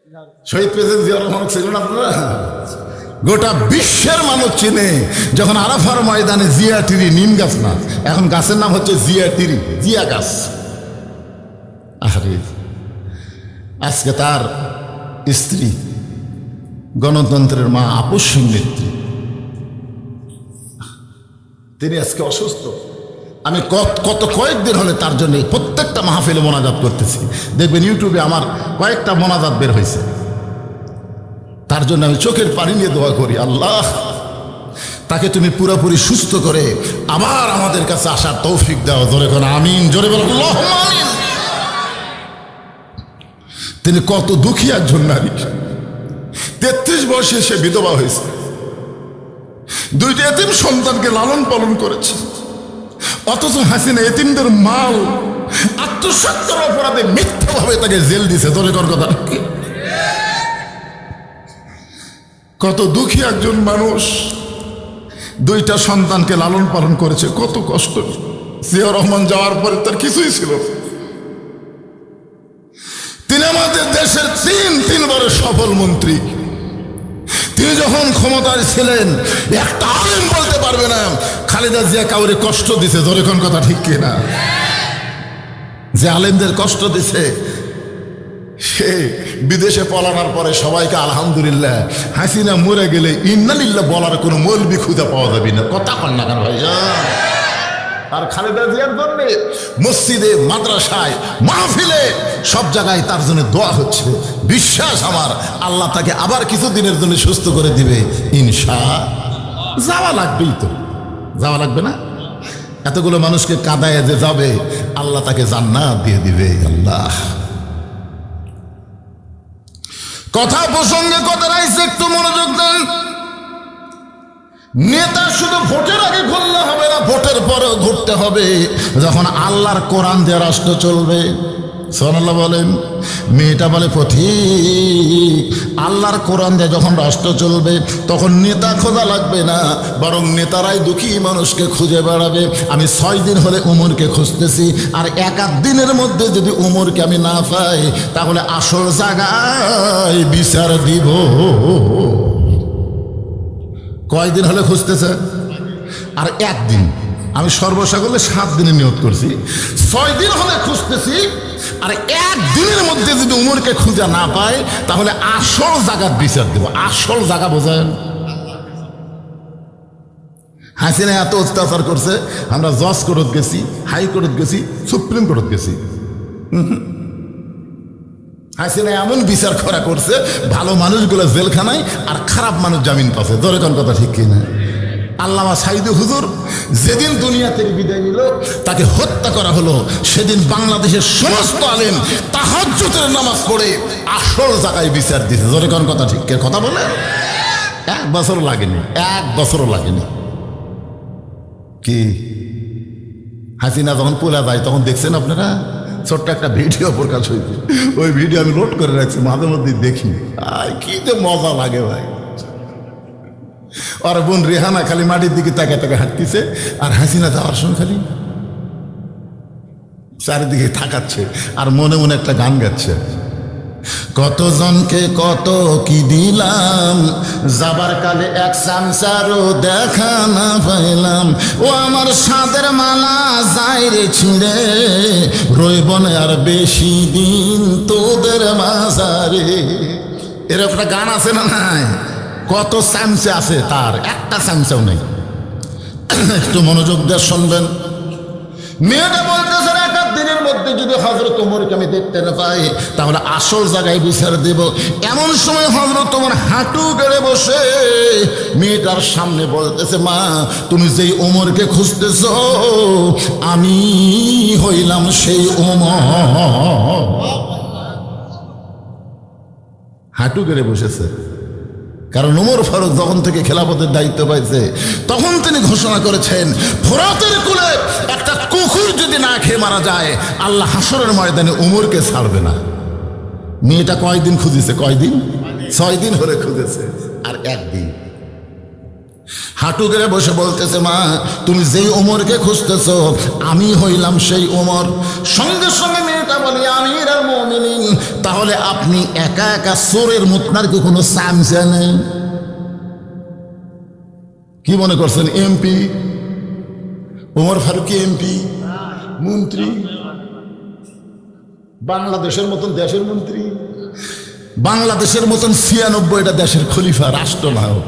শহীদ president Zia Rahman ছিলেন আপনারা? গোটা বিশ্বের মানুষ চিনে যখন আরাফার ময়দানে জিয়া টিরি, নিম গাছ না, এখন গাছের নাম হচ্ছে জিয়া টিরি, জিয়া গাছ। আরে আজকে তার স্ত্রী গণতন্ত্রের মা আপস সিং নেত্রী, তিনি আজকে অসুস্থ। আমি কয়েকদিন হলে তার জন্য প্রত্যেকটা মাহফিলে মোনাজাত করতেছি। দেখবেন ইউটিউবে আমার কয়েকটা মোনাজাত বের হয়েছে। তার জন্য আমি চোখের পানি নিয়ে দোয়া করি, আল্লাহ তাকে তুমি পুরোপুরি সুস্থ করে আবার আমাদের কাছে আসার তৌফিক দাও। জোরে কোন আমিন, জোরে বলো আল্লাহুম্মা আমিন। তিনি কত দুঃখী একজন নারী, 33 বয়সে সে বিধবা হয়েছে, 2টা এতিম সন্তানকে লালন পালন করেছে। অথচ হাসিনা এতিমদের মাল আত্মসত্তার অপরাধে মিথ্যাভাবে তাকে জেল দিছে। তোর কথা কত দুঃখী একজন মানুষ, 2টা সন্তানকে লালন পালন করেছে, কত কষ্ট। জিয়া রহমান যাওয়ার পরে তার কিছুই ছিল। তিনি আমাদের দেশের 3 সফল মন্ত্রী। তিনি যখন ক্ষমতায় ছিলেন একটা আলেম বলতে পারবে না খালেদা জিয়া কাউরে কষ্ট দিছে। ধরে কোন কথা ঠিক কিনা? যে আলেমদের কষ্ট দিছে সে বিদেশে পলানোর পরে সবাইকে আলহামদুলিল্লাহ, হাসিনা মরে গেলে ইন্নালিল্লাহ বলার কোনো মৌলবি খুঁজে পাওয়া যাবে না। কথা কন না কেন ভাই? আর খালেদা জিয়ার জন্য মসজিদে, মাদ্রাসায়, মাহফিলে সব জায়গায় তার জন্য দোয়া হচ্ছে। বিশ্বাস আমার, আল্লাহ তাকে আবার কিছু দিনের জন্য সুস্থ করে দিবে ইনশাআল্লাহ। যাওয়া লাগবেই তো, যাওয়া লাগবে না? এতগুলো মানুষকে কাঁদায় যে যাবে, আল্লাহ তাকে জান্নাত দিয়ে দিবে। আল্লাহ কথা প্রসঙ্গে কথা রাইছে, একটু মনোযোগ দেন। নেতা শুধু ভোটের আগে ঘুরলে হবে না, ভোটের পরেও ঘুরতে হবে। যখন আল্লাহর কোরআন দিয়ে রাষ্ট্র চলবে, সুবহানাল্লাহ বলেন। মেয়েটা বলে পথিক, আল্লাহর কোরআন দিয়ে যখন রাষ্ট্র চলবে তখন নেতা খোঁজা লাগবে না, বরং নেতারাই দুঃখী মানুষকে খুঁজে বেড়াবে। আমি 6 দিন হলে উমরকে খুঁজতেছি, আর 1-8 দিনের মধ্যে যদি উমরকে আমি না পাই তাহলে আসল জায়গায় বিচার দিব। কয়দিন হলে খুঁজতেছে? আর 1 দিন। আমি সর্বসাকলে 7 দিনে নিয়ত করছি, 6 দিন হলে খুঁজতেছি, আর 1 দিনের মধ্যে যদি উমরকে খুঁজে না পায় তাহলে আসল জায়গার বিচার দেব। আসল জায়গা বোঝেন? হাসিনা এত অত্যাচার করছে, আমরা জজ কোর্ট গেছি, হাইকোর্ট গেছি, সুপ্রিম কোর্ট গেছি। হাসিনা এমন বিচার করা করছে, ভালো মানুষগুলো জেলখানায় আর খারাপ মানুষ জামিন পাচ্ছে। ধরে কোন কথা ঠিক কিনা? আল্লামা সাইদি হুজুর যেদিন দুনিয়া থেকে বিদায় নিল, তাকে হত্যা করা হলো, সেদিন বাংলাদেশের সমস্ত আলেম তাহাজ্জুদের নামাজ পড়ে আসল জায়গায় বিচার দিয়েছে। ধরে কোন কথা ঠিক কথা বলে? 1 বছর লাগেনি, 1 বছরও লাগেনি। কি হাসিনা যখন পোলা যায় তখন দেখছেন আপনারা, ছোট্ট একটা ভিডিও প্রকাশ হয়েছে, ওই ভিডিও আমি লোড করে রাখছি, মাঝে মধ্যে দেখি। কি যে মজা লাগে ভাই। আর বোন রেহানা খালি মাটির দিকে তাকে তাকে হাঁটতেছে, আর হাসিনা যাওয়ার সময় খালি চারিদিকে তাকাচ্ছে আর মনে মনে একটা গান গাচ্ছে। কতজনকে কত কি দিলাম, যাবার কালে 1 চামচারও দেখা না পাইলাম। ও আমার সাদের মালা যায় রে ছিঁড়ে, রইব না আর বেশি দিন তোদের মাঝারে। এরকম একটা গান আছে না নাই? কত চামচে আছে, তার একটা চামচাও নেই। একটু মনোযোগ দিয়ে শুনবেন। মেয়েটা বলতেছে 1 দিনের মধ্যে যদি হযরত ওমরকে আমি দেখতে না পাই তাহলে আসল জায়গায় বিচার দেব। এমন সময় হযরত ওমর হাঁটু গেড়ে বসে মেয়েটার সামনে বলতেছে, মা তুমি যেই ওমরকে খুঁজতেছ আমি হইলাম সেই ওমর। হাঁটু গেড়ে বসেছে, কারণ ওমর ফারুক যখন থেকে খেলাফতের দায়িত্ব পাইছে তখন তিনি ঘোষণা করেছেন, ফোরাতের কোলে একটা কুকুর যদি না খেয়ে মারা যায় আল্লাহ হাসরের ময়দানে ওমরকে ছাড়বে না। মেয়েটা কয়দিন খুঁজেছে? কয়দিন? 6 দিন হলে খুঁজেছে, আর 1 দিন। হাঁটু গেড়ে বসে বলতেছে, মা তুমি যেই ওমরকে খুঁজতেছ আমি হইলাম সেই ওমর। সঙ্গে সঙ্গে মেয়েটা বলে আমিরুল মুমিনিন, তাহলে আপনি একা একা চোরের মুতনার কি কোনো চামচা নেই? কি মনে করছেন এমপি? ওমর ফারুক এমপি, মন্ত্রী, বাংলাদেশের মতন দেশের মন্ত্রী, বাংলাদেশের মতন 96টা দেশের খলিফা, রাষ্ট্রনায়ক,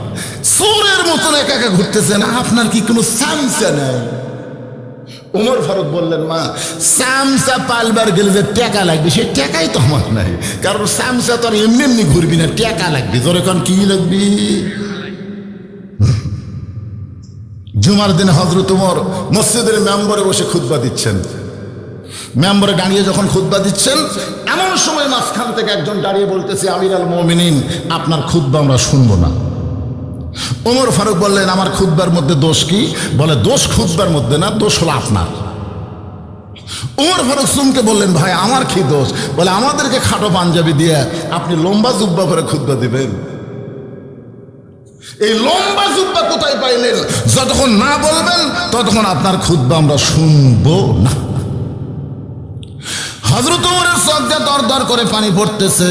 চোরের মতন একা একা ঘুরতেছেন, আপনার কি কোনো চামচা নেই? ওমর ফারুক বললেন, মা চামচা পালবার গেলে যে টাকা লাগবে, সেই টাকাই তো আমার নাই, কারণ চামচা তো আর এমনি এমনি ঘুরবি না, টাকা লাগবে। তোর এখন কি লাগবে? জুমার দিনে হযরত ওমর মসজিদের মেম্বরে বসে খুতবা দিচ্ছেন। মেম্বরে দাঁড়িয়ে যখন খুতবা দিচ্ছেন, এমন সময় মাঝখান থেকে একজন দাঁড়িয়ে বলতেছে, আমিরুল মুমিনিন, আপনার খুতবা আমরা শুনবো না। ওমর ফারুক বললেন, আমার খুতবার মধ্যে দোষ কি? বলে, দোষ খুতবার মধ্যে না, দোষ হলো আপনার। ওমর ফারুক সুমকে বললেন, ভাই আমার কি দোষ? বলে, আমাদেরকে খাটো পাঞ্জাবি দিয়ে আপনি লম্বা জুব্বা করে খুতবা দিবেন? এই লম্বা জুব্বা কোথায় পাইলেন? যতক্ষণ না বলবেন ততক্ষণ আপনার খুতবা আমরা শুনবো না। হযরত ওমরের চোখ দিয়ে দর দর করে পানি পড়তেছে।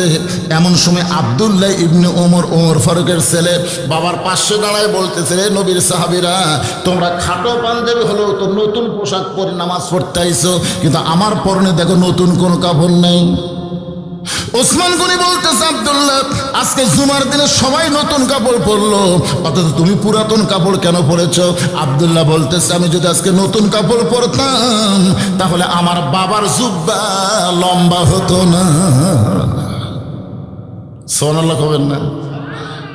এমন সময় আব্দুল্লাহ ইবনে ওমর, ওমর ফারুকের ছেলে, বাবার পাশে দাঁড়ায় বলতেছে, রে নবীর সাহাবীরা, তোমরা খাটো পাঞ্জাবি হলেও তো নতুন পোশাক পরে নামাজ পড়তে আইছো, কিন্তু আমার পরনে দেখো নতুন কোনো কাপড় নেই। ওসমান গনি বলতেছে, আব্দুল্লাহ, আজকে জুমার দিনে সবাই নতুন কাপড় পরলো, অথচ তুমি পুরাতন কাপড় কেন পরেছ? আব্দুল্লাহ বলতেছে, আমি যদি আজকে নতুন কাপড় পরতাম তাহলে আমার বাবার জুব্বা লম্বা হতো না। সুবহানাল্লাহ কবেন না?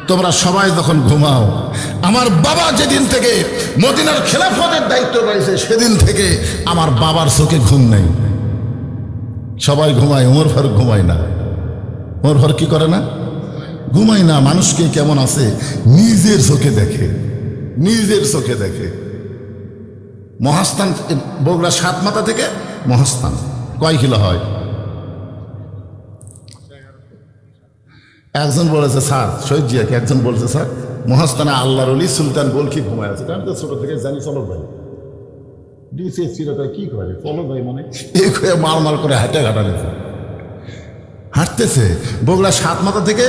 তোমরা সবাই যখন ঘুমাও, আমার বাবা যেদিন থেকে মদিনার খেলাফতের দায়িত্ব পাইছে সেদিন থেকে আমার বাবার চোখে ঘুম নেই। সবাই ঘুমায়, ওমর ফারুক ঘুমায় না। ওমর ফারুক কি করে না? ঘুমায় না। মানুষকে কেমন আছে নিজের চোখে দেখে, নিজের চোখে দেখে। মহাস্থান, বগুড়া 7 মাথা থেকে মহাস্থান কয় কিলো হয়? একজন বলেছে স্যার, শহীদ জিয়াকে একজন বলেছে, স্যার মহাস্থানে আল্লাহর ওলি সুলতান বলখি ঘুমায় আছে। আমি তো ছোট থেকে জানি, চলো ভাই কি করে, চলো ভাই, মানে এক হয়ে মাল করে হাঁটে হাঁটতেছে। বগুড়া 7 মাথা থেকে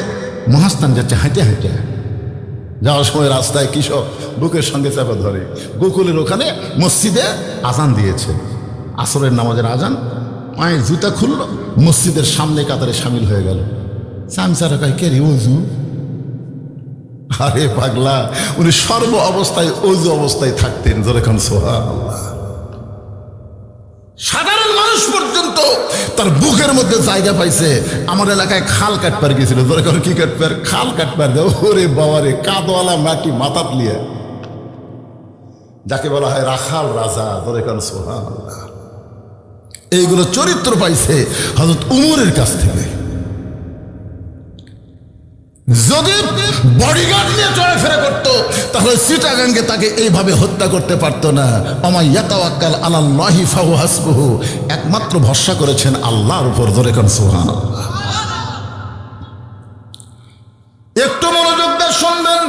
মহাস্থান যাচ্ছে হাঁটে হাঁটে। যাওয়ার সময় রাস্তায় কৃষক বুকের সঙ্গে চাপা ধরে। গোকুলের ওখানে মসজিদে আজান দিয়েছে, আসরের নামাজের আজান। পায়ে জুতা খুলল, মসজিদের সামনে কাতারে সামিল হয়ে গেল। চামচারা কয়, কে রে ওযু? আরে পাগলা, উনি সর্ব অবস্থায় ওযু অবস্থায় থাকতেন। যেরকম সুবহানাল্লাহ। সাধারণ মানুষ পর্যন্ত তার বুকের মধ্যে জায়গা পাইছে। আমার এলাকায় খাল কাটবার গেছিল, যেরকম কি কাটবার? খাল কাটবার দেয়। ওরে বাবারে, কাদওয়ালা মাটি মাথা প্লিয়ে, যাকে বলা হয় রাখাল রাজা। যেরকম সুবহানাল্লাহ। এইগুলো চরিত্র পাইছে হযরত উমরের কাছ থেকে। যদি বডিগার্ড নিয়ে চলাফেরা করতো তাহলে চিটাগাঙ্গে তাকে এইভাবে হত্যা করতে পারতো না। ওমা ইয়াতাওয়াক্কাল আলাল্লাহি ফাহুয়া হাসবুহু, একমাত্র ভরসা করেছেন আল্লাহর উপর। জোরে কোন সুবহানাল্লাহ। একটু মনোযোগ দিয়ে শুনবেন।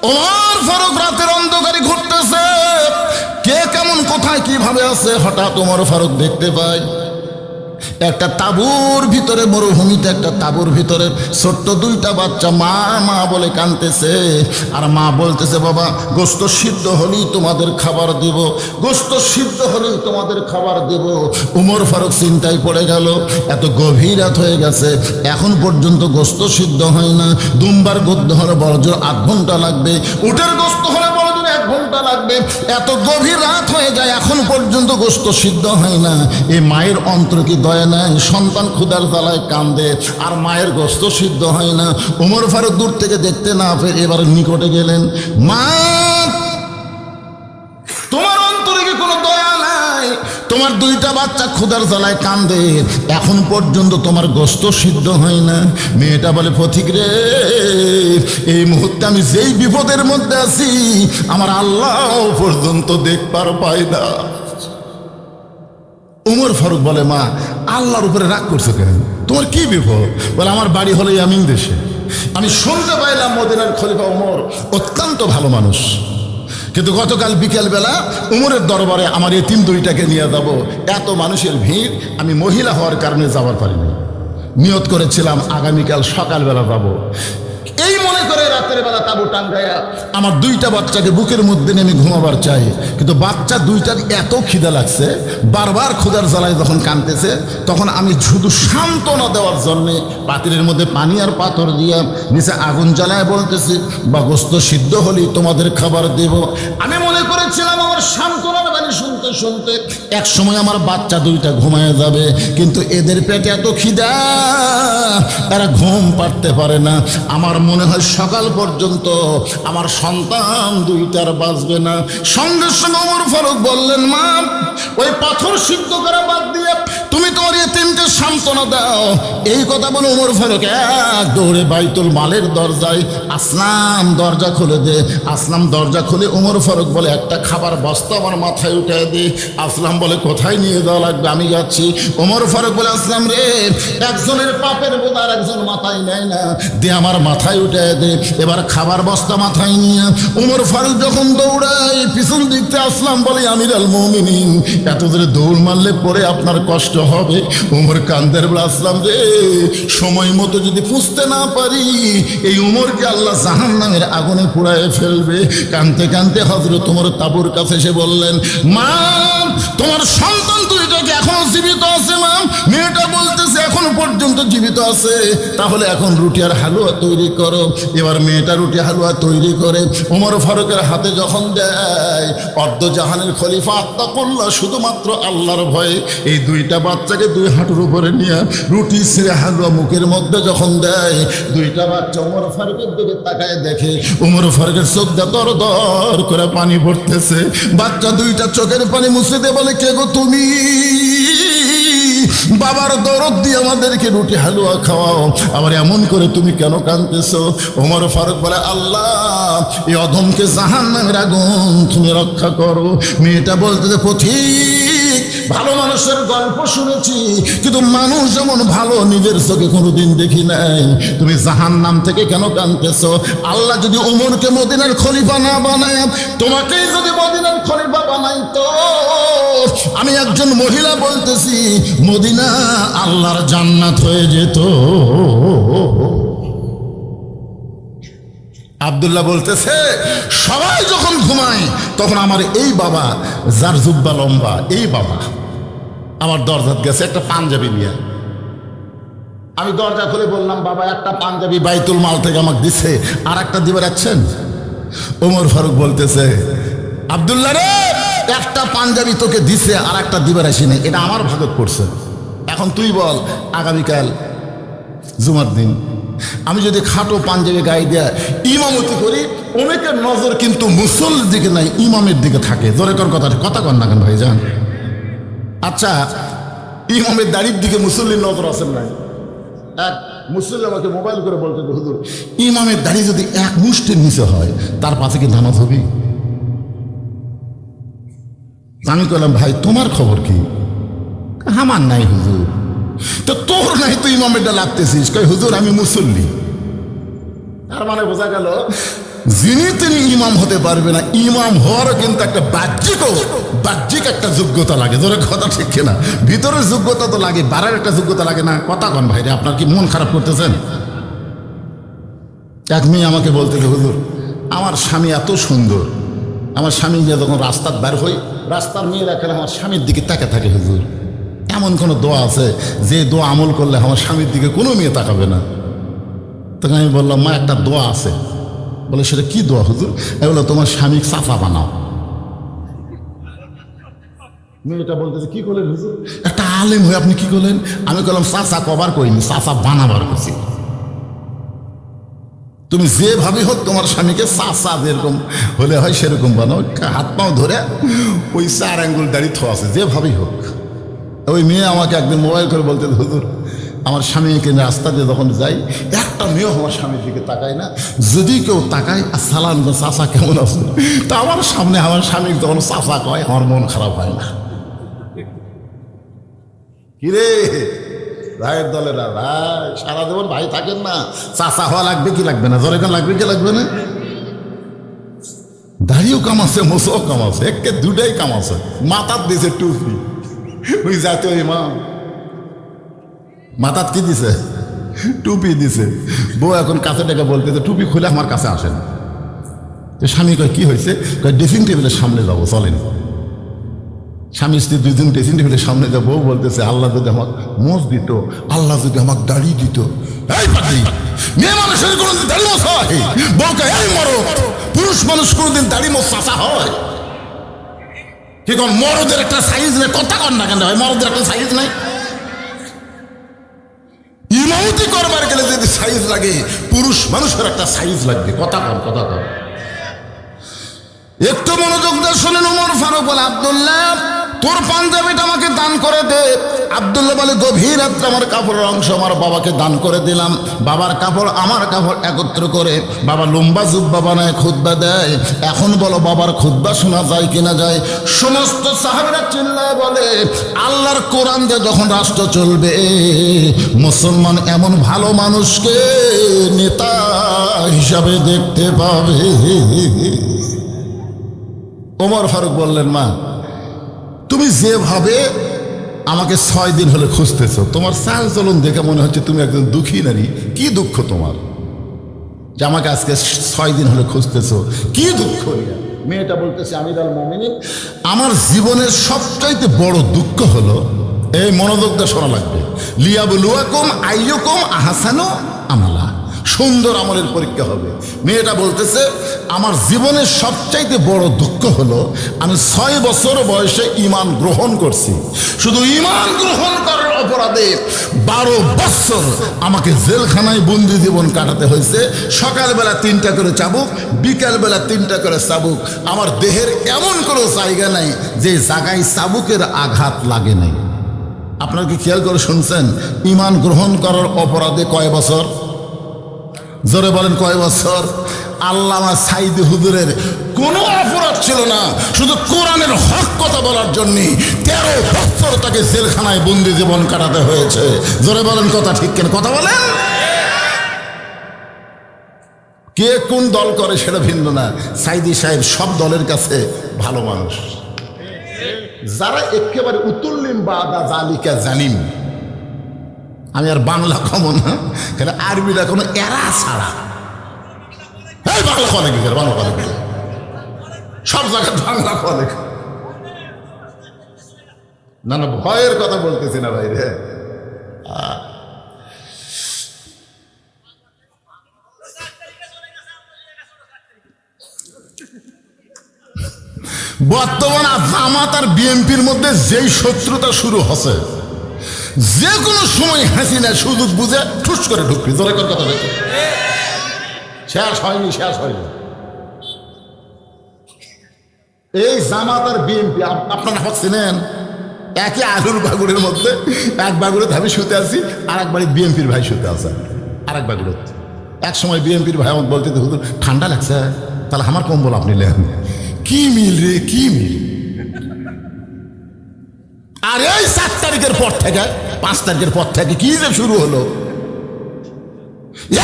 ওমর ফারুক রাতের অন্ধকারে ঘুরতেছে, কে কেমন কোথায় কিভাবে আছে। হঠাৎ ওমর ফারুক দেখতে পায় একটা তাঁবুর ভিতরে, মরুভূমিতে একটা তাঁবুর ভিতরে ছোট্ট 2টা বাচ্চা মা মা বলে কাঁদতেছে। আর মা বলতেছে, বাবা গোশত সিদ্ধ হলেই তোমাদের খাবার দেব, গোশত সিদ্ধ হলেই তোমাদের খাবার দেব। ওমর ফারুক চিন্তায় পড়ে গেল, এত গভীর রাত হয়ে গেছে, এখন পর্যন্ত গোশত সিদ্ধ হয় না। দুম্বার গোস্ত হলে বড়জোর 8 ঘন্টা লাগবে, উটের গোস্ত হলে বড়জোর 1 ঘন্টা লাগবে। এত গভীর রাত হয়ে যায়, এখন পর্যন্ত গোশত সিদ্ধ হয় না। এই মায়ের অন্তর কি দয়া নাই? সন্তান ক্ষুধার জ্বালায় কান্দে, আর মায়ের গোশত সিদ্ধ হয় না। ওমর ফারুক দূর থেকে দেখতে না পেয়ে এবার নিকটে গেলেন। মা, তোমার অন্তরে কি কোনো দয়া নাই? তোমার 2টা বাচ্চা ক্ষুধার জ্বালায় কান্দে, এখন পর্যন্ত তোমার গোশত সিদ্ধ হয় না। মেয়েটা বলে, পথিক রে, এই মুহূর্তে আমি যেই বিপদের মধ্যে আছি আমার আল্লাহ পর্যন্ত দেখবার পায় না। ওমর ফারুক বলে, মা আল্লাহর উপরে রাগ করছো কেন? তোমার কি বিপদ? বলে, আমার বাড়ি হলো ইয়ামিন দেশে। আমি শুনতে পাইলাম মদিনার খলিফা ওমর অত্যন্ত ভালো মানুষ, কিন্তু গতকাল বিকেলবেলা উমরের দরবারে আমার এতিম দুইটাকে নিয়ে যাব, এত মানুষের ভিড়, আমি মহিলা হওয়ার কারণে যাবার পারিনি। নিয়ত করেছিলাম আগামীকাল সকালবেলা যাব। এই মনে করে রাতের বেলা তাবু টাঙ্গাইয়া আমার দুইটা বাচ্চাকে বুকের মধ্যে নেমে ঘুমাবার চাই, কিন্তু বাচ্চা দুইটার এত খিদা লাগছে, বারবার ক্ষুধার জ্বালায় যখন কাঁদতেছে, তখন আমি শুধু সান্ত্বনা দেওয়ার জন্যে পাতিলের মধ্যে পানি আর পাথর দিয়ে নিচে আগুন জ্বালায় বলতেছি, বা গোস্ত সিদ্ধ হলেই তোমাদের খাবার দেব। আমি মনে করেছিলাম আমার সান্ত্বনার বাণী শুনতে শুনতে এক সময় আমার বাচ্চা দুইটা ঘুমায় যাবে, কিন্তু এদের পেটে এত খিদা, এরা ঘুম পাড়তে পারে না। আমার মনে হয় সকাল পর্যন্ত আমার সন্তান দুইটার বাঁচবে না। সঙ্গে সঙ্গে ওমর ফারুক বললেন, মা, ওই পাথর সিদ্ধ করা বাদ দিয়ে তুমি তোমার এতিমকে সান্ত্বনা দাও। এই কথা বলে ওমর ফারুক এক দৌড়ে বাইতুল মালের দরজায়, আসলাম দরজা খুলে দে। আসলাম দরজা খুলে ওমর ফারুক বলে, একটা খাবার বস্তা আমার মাথায় উঠে দে। আসলাম বলে, কোথায় নিয়ে যাওয়া লাগবে, আমি যাচ্ছি। ওমর ফারুক বলে, আসলাম রে, একজনের পাপের বোঝা আর একজন মাথায় নেয় না, দে আমার মাথায় উঠে দে। এবার খাবার বস্তা মাথায় নিয়ে ওমর ফারুক যখন দৌড়ায়, পিছন দিকতে আসলাম বলে, আমির আল মুমিনিন, এত দূরে দৌড় মারলে পরে আপনার কষ্ট হবে। ওমর কান্দের বলে, আসলাম রে, সময় মতো যদি পুষতে না পারি, এই উমরকে আল্লাহ জাহান্নামের আগুনে পুড়ায় ফেলবে। কানতে কানতে হযরত ওমর তাবুর কাছে এসে বললেন, মা, তোমার সন্তান দুইটাকে এখনো জীবিত আছে? মা, মেয়েটা বলতেছে এখনো পর্যন্ত জীবিত আছে। তাহলে এখন রুটি আর হালুয়া তৈরি করো। এবার মেয়েটা রুটি হালুয়া তৈরি করে ওমর ফারুকের হাতে যখন দেয়, অর্ধজাহানের খলিফা আত্তাকুল্লাহ, শুধুমাত্র আল্লাহর ভয়ে এই দুইটা বাচ্চাকে দুই হাঁটুর উপরে নিয়ে রুটি ছিঁড়ে হালুয়া মুখের মধ্যে যখন দেয়, দুইটা বাচ্চা ওমর ফারুকের দিকে তাকায় দেখে ওমর ফারুকের চোখ দিয়ে দর দর করে পানি পড়তেছে। বাচ্চা দুইটা চোখের পানি মুছে দিয়ে বলে, কে গো তুমি? বাবার দরদ দিয়ে আমাদেরকে রুটি হালুয়া খাওয়াও, আবার এমন করে তুমি কেন কাঁদতেছো? ওমর ফারুক বলে, আল্লাহ, এই অধমকে জাহান্নামের আগুন তুমি রক্ষা করো। মেয়েটা বলতেছে, পথিক, ভালো মানুষের গল্প শুনেছি, কিন্তু মানুষ যেমন ভালো নিজের চোখে কোনোদিন দেখি নাই। তুমি জাহান্নাম থেকে কেন কাঁদতেছো? আল্লাহ যদি ওমরকে মদিনার খলিফা না বানায়, তোমাকেই যদি মদিনার খলিফা বানাইতো, আমি একজন মহিলা বলতেছি, মদিনা আল্লাহর জান্নাত হয়ে যেত। আব্দুল্লাহ বলতেছে, সবাই যখন ঘুমায় তখন আমার এই বাবা, যার জুব্বা লম্বা, এই বাবা আমার দরজাত গেছে একটা পাঞ্জাবি নিয়ে। আমি দরজা খুলে বললাম, বাবা, একটা পাঞ্জাবি বাইতুল মাল থেকে আমাকে দিছে, আর একটা দিবে রাখছেন? ওমর ফারুক বলতেছে, আব্দুল্লাহ রে, একটা পাঞ্জাবি তোকে দিছে, আর একটা দিবার আসি নাই, এটা আমার ভাগত পড়ছে। এখন তুই বল, আগামীকাল জুমার দিন আমি যদি খাটো পাঞ্জাবি গায়ে দেয়া ইমামতি করি, অনেকের নজর কিন্তু মুসল্লির দিকে নাই, ইমামের দিকে থাকে। জোরে কর কথা কর না কেন ভাই যান? আচ্ছা, ইমামের দাড়ির দিকে মুসল্লির নজর আছেন নাই? এক মুসল্লি আমাকে মোবাইল করে বলতে, হুজুর, ইমামের দাড়ি যদি এক মুষ্টির নিচে হয়, তার পাশে কি নামাজ হবে? আমি বললাম, ভাই তোমার খবর কি? আমার নাই হুজুর। তো তোর নাই, তুই ইমামেরটা লাগতেছিস? কই, হুজুর, আমি মুসল্লি। তার মানে বোঝা গেল, যিনি তিনি ইমাম হতে পারবে না। ইমাম হওয়ারও কিন্তু একটা বাহ্যিক একটা যোগ্যতা লাগে। ধরে কথা ঠিক কিনা? ভিতরের যোগ্যতা তো লাগে, বাড়ার একটা যোগ্যতা লাগে না? কথা কন ভাই রে, আপনার কি মন খারাপ করতেছেন? এক মেয়ে আমাকে বলতেছে, হুজুর, আমার স্বামী এত সুন্দর, আমার স্বামী যে যখন রাস্তার বার হই, রাস্তার মেয়েরা কেন আমার স্বামীর দিকে তাকে থাকে? হুজুর, এমন কোনো দোয়া আছে যে দোয়া আমল করলে আমার স্বামীর দিকে কোনো মেয়ে তাকাবে না? তখন আমি বললাম, মা, একটা দোয়া আছে। বলে, সেটা কি দোয়া হুজুর? আমি বললাম, তোমার স্বামী চাচা বানাও। মেয়েটা বলতেছে, কি করলেন হুজুর? একটা আলেম হয়ে আপনি কি করলেন? আমি বললাম, চাচা কবার করিনি, চাচা বানাবার করছি। তুমি যেভাবে হোক তোমার স্বামীকে চাচা যেরকম হলে হয় সেরকম বানাও, হাত পাও ধরে ওই 4 আঙ্গুল দাড়ি থো আছে, যেভাবেই হোক। ওই মেয়ে আমাকে একদিন মোবাইল করে বলতে, হুজুর, আমার স্বামীকে রাস্তা দিয়ে যখন যাই, একটা মেয়েও আমার স্বামীর দিকে তাকায় না। যদি কেউ তাকায়, সালাম, চাচা কেমন আছে, তা আমার সামনে আমার স্বামী যখন চাচা কয়, আমার মন খারাপ হয় না। কিরে ভাইয়ের দলেরা, ভাই সারা জীবন ভাই থাকেন না, চাচা হওয়া লাগবে কি লাগবে না? জোরে লাগবে কি লাগবে না? দাড়িও কামাচ্ছে, মোছও কামাচ্ছে, একে দুটাই কামাচ্ছে। মাথার দিছে টুপি, ওই জাতীয় ইমাম মাথার কি দিছে? টুপি দিছে। বউ এখন কাছে ডেকে বলতেছে টুপি খুলে আমার কাছে আসেন। তো স্বামী কয় কি হয়েছে? কয় ড্রেসিং টেবিলের সামনে যাবো, চলেন। স্বামী স্ত্রী দুইজন ড্রেসিং টেবিলের সামনে যাবো। বউ বলতেছে আল্লাহ যদি আমার মোষ দিত, আল্লাহ যদি আমার দাড়ি দিত। এই পাগলি, মেয়ে মানুষের কোনোদিন দাড়ি মোছ হয়? বউকে এই মরদ, পুরুষ মানুষ কোনোদিন দাড়ি মোছ চাচা হয়? কি কোন মরদের একটা সাইজ নেই? কথা কর না কেন ভাই, মরদের একটা সাইজ নাই? ইমামতি করবার গেলে যদি সাইজ লাগে, পুরুষ মানুষের একটা সাইজ লাগবে। কথা কর, কথা কর। একটু মনোযোগ দিয়ে শোনেন। ওমর ফারুক বলে আব্দুল্লাহ, তোর পাঞ্জাবিটা আমাকে দান করে দে। আব্দুল্লাহ বলে গভীর রাত্রে আমার কাপড়ের অংশ আমার বাবাকে দান করে দিলাম। বাবার কাপড় আমার কাপড় একত্র করে বাবা লম্বা জুব্বা বানায় খুতবা দেয়। এখন বলো বাবার খুতবা শোনা যায় কিনা যায়? সমস্ত সাহাবীরা চিল্লায় বলে আল্লাহর কোরআন দিয়ে যখন রাষ্ট্র চলবে, মুসলমান এমন ভালো মানুষকে নেতা হিসাবে দেখতে পাবে। ওমর ফারুক বললেন মা, তুমি যেভাবে আমাকে 6 দিন হলে খুঁজতেছ, তোমার চাল চলন দেখে মনে হচ্ছে তুমি একজন দুঃখী নারী। কি দুঃখ তোমার যে আমাকে আজকে 6 দিন হলে খুঁজতেছ? কি দুঃখ? মেয়েটা বলতেছে আমিরুল মুমিনিন, আমার জীবনের সবচাইতে বড় দুঃখ হলো, এই মনোযোগ দিয়ে শোনা লাগবে, লিয়াবলুয়াকুম আইয়ুকুম আহসানু আমালা, সুন্দর আমলের পরীক্ষা হবে। মেয়েটা বলতেছে আমার জীবনের সবচাইতে বড় দুঃখ হলো আমি 6 বছর বয়সে ঈমান গ্রহণ করছি। শুধু ঈমান গ্রহণ করার অপরাধে 12 বছর আমাকে জেলখানায় বন্দি জীবন কাটাতে হয়েছে। সকালবেলা 3টা করে চাবুক, বিকালবেলা 3টা করে চাবুক। আমার দেহের এমন কোনো জায়গা নাই যে জায়গায় চাবুকের আঘাত লাগে নাই। আপনারা কি খেয়াল করে শুনছেন? ঈমান গ্রহণ করার অপরাধে কয় বছর? জোরে বলেন কয় বছর? আল্লামা সাইদি হুজুরের কোনো অপরাধ ছিল না, শুধু কোরআনের হক কথা বলার জন্য 13 বছর তাকে জেলখানায় বন্দি জীবন কাটাতে হয়েছে। জোরে বলেন কথা ঠিক কেন? কথা বলেন। কে কোন দল করে সেটা ভিন্ন না, সাইদি সাহেব সব দলের কাছে ভালো মানুষ। যারা একেবারে উতুল্লিম বাদা জালিকা জানিম, আমি আর বাংলা কমো না, কেন আরবিটা কোনো এরা ছাড়া। এই বাংলা কলে কি করে? বাংলা কলে কি? সব জায়গায় বাংলা কলে। না না, ভয়ের কথা বলতেছি না ভাই রে। বর্তমান জামাত আর বিএনপির মধ্যে যেই শত্রুতা শুরু হচ্ছে, যে কোনো সময় হাসিনা সুযোগ বুঝে ঠুস করে ঢুকবি। জোরে কথা দেখি, শেষ হয়নি, শেষ হয়নি। এই জামাত আর বিএনপি আপনারা ভাবছিলেন একই আলুর বাগুড়ের মধ্যে, এক বাগুড়ে আমি শুতে আছি, আর এক বাড়ি বিএনপির ভাই শুতে আছে আর এক বাগুড়ে। এক সময় বিএনপির ভাই আমার বলতে হুজুর ঠান্ডা লাগছে, তাহলে আমার কম্বল আপনি নেন। কি মিল রে, কি মিল! আর এই 7 তারিখের পর থেকে 5 তারিখের পর থেকে কি যে শুরু হলো,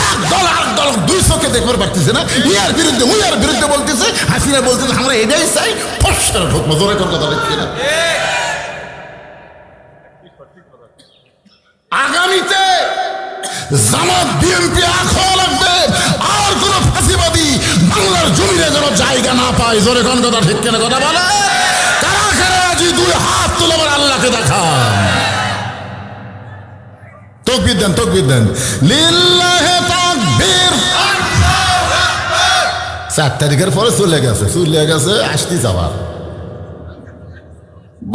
এক দল আর দল 2 চোখে দেখবার পারতেছে না। ইয়ার বিরুদ্ধে উইয়ার বিরুদ্ধে বলতেছে, হাসিনা বলতেছে আমরা এটাই চাই, ফস করে ঢুকবো। জোরে কোন কথা দেখছি না। আগামীতে জামাত বিএনপি আখা লাগবে, আর কোন ফাঁসিবাদী বাংলার জমিনে যেন জায়গা না পায়। জোরে কোন কথা ঠিক কেন? কথা বলে কারা কারা আজি 2 হাত তুলে আমার আল্লাহকে দেখান। তাকবীর দেন, তাকবীর দেন, লিল্লাহি তাকবীর। 4 তারিখের পরে চলে গেছে, আসতে যাবার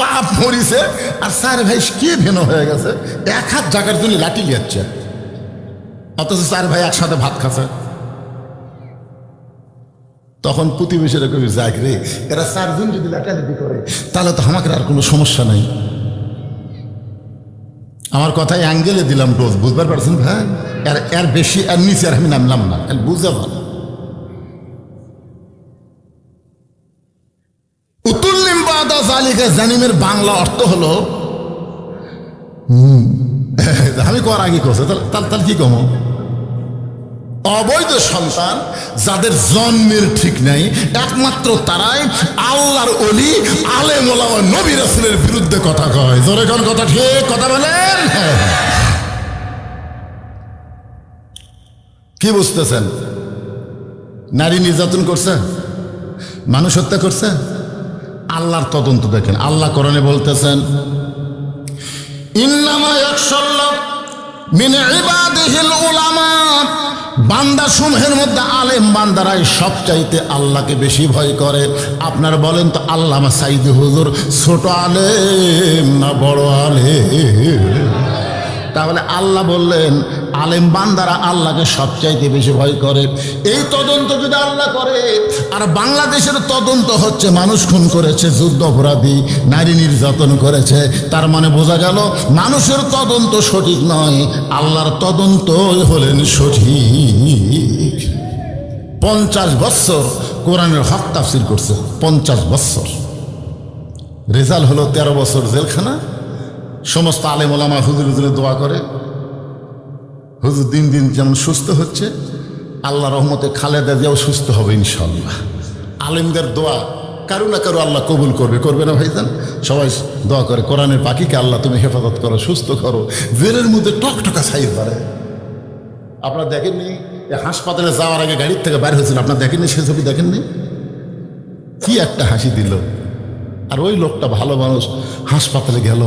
বাপ মরিছে। আর 4 ভাই কি ভিন্ন হয়ে গেছে, 1 হাত জায়গার জন্য লাঠি লিয়াচ্ছে, অথচ 4 ভাই একসাথে ভাত খাচ্ছে। তখন প্রতিবেশীরা কবি যাক রে, এরা 4 জন যদি লাঠালাঠি করে তাহলে তো আমাকে আর কোনো সমস্যা নাই। আমার কথায় অ্যাঙ্গেলে দিলাম ডোজ, বুঝবার পারছেন ভাই? এর বেশি এর নিচে আর আমি নামলাম না, বুঝতে পারলাম। উতুল্লিম বাদা জালিকা জানিমের বাংলা অর্থ হলো, আমি কর আগে করছে, তাহলে কি কমো? অবৈধ সন্তান যাদের জন্মের ঠিক নাই, একমাত্র তারাই আল্লাহর ওলি, আলেম ওলামা, নবী রাসূলের বিরুদ্ধে কথা কয়। জোরে কোন কথা ঠিক কথা বলেন? কি বুঝতেছেন? নারী নির্যাতন করছে, মানুষ হত্যা করছে, আল্লাহর তদন্ত দেখেন। আল্লাহ কোরআনে বলতেছেন, ইন্নামা ইয়াখশাল্লাহ মিন ইবাদিহিল উলামা, বান্দা সমূহের মধ্যে আলেম বান্দারাই সবচাইতে আল্লাহকে বেশি ভয় করে। আপনারা বলেন তো, আল্লামা সাইদি হুজুর ছোট আলেম না বড় আলেম? তাহলে আল্লাহ বললেন আলেম বান্দারা আল্লাহকে সবচাইতে বেশি ভয় করে। এই তদন্ত যদি আল্লাহ করে, আর বাংলাদেশের তদন্ত হচ্ছে মানুষ খুন করেছে, যুদ্ধ অপরাধী, নারী নির্যাতন করেছে, তার মানে বোঝা গেল মানুষের তদন্ত সঠিক নয়, আল্লাহর তদন্তই হলেন সঠিক। 50 বছর কোরআনের হক তাফসীর করছে, 50 বছর, রেজাল্ট হলো 13 বছর জেলখানা। সমস্ত আলেম ওলামা হুজুর হুজুরে দোয়া করে, হুজুর দিন দিন যেমন সুস্থ হচ্ছে, আল্লাহ রহমতে খালেদা জিয়াও সুস্থ হবে ইনশাল্লাহ। আলেমদের দোয়া কারো না কারো আল্লাহ কবুল করবে, করবে না ভাইজান? সবাই দোয়া করে কোরআনের পাখিকে আল্লাহ তুমি হেফাজত করো, সুস্থ করো। জেলের মধ্যে টকটকা সাইজ বাড়ে। আপনারা দেখেননি হাসপাতালে যাওয়ার আগে গাড়ির থেকে বাইর হয়েছিল? আপনারা দেখেননি? সে ছবি দেখেননি? কি একটা হাসি দিল। আর ওই লোকটা ভালো মানুষ, হাসপাতালে গেল।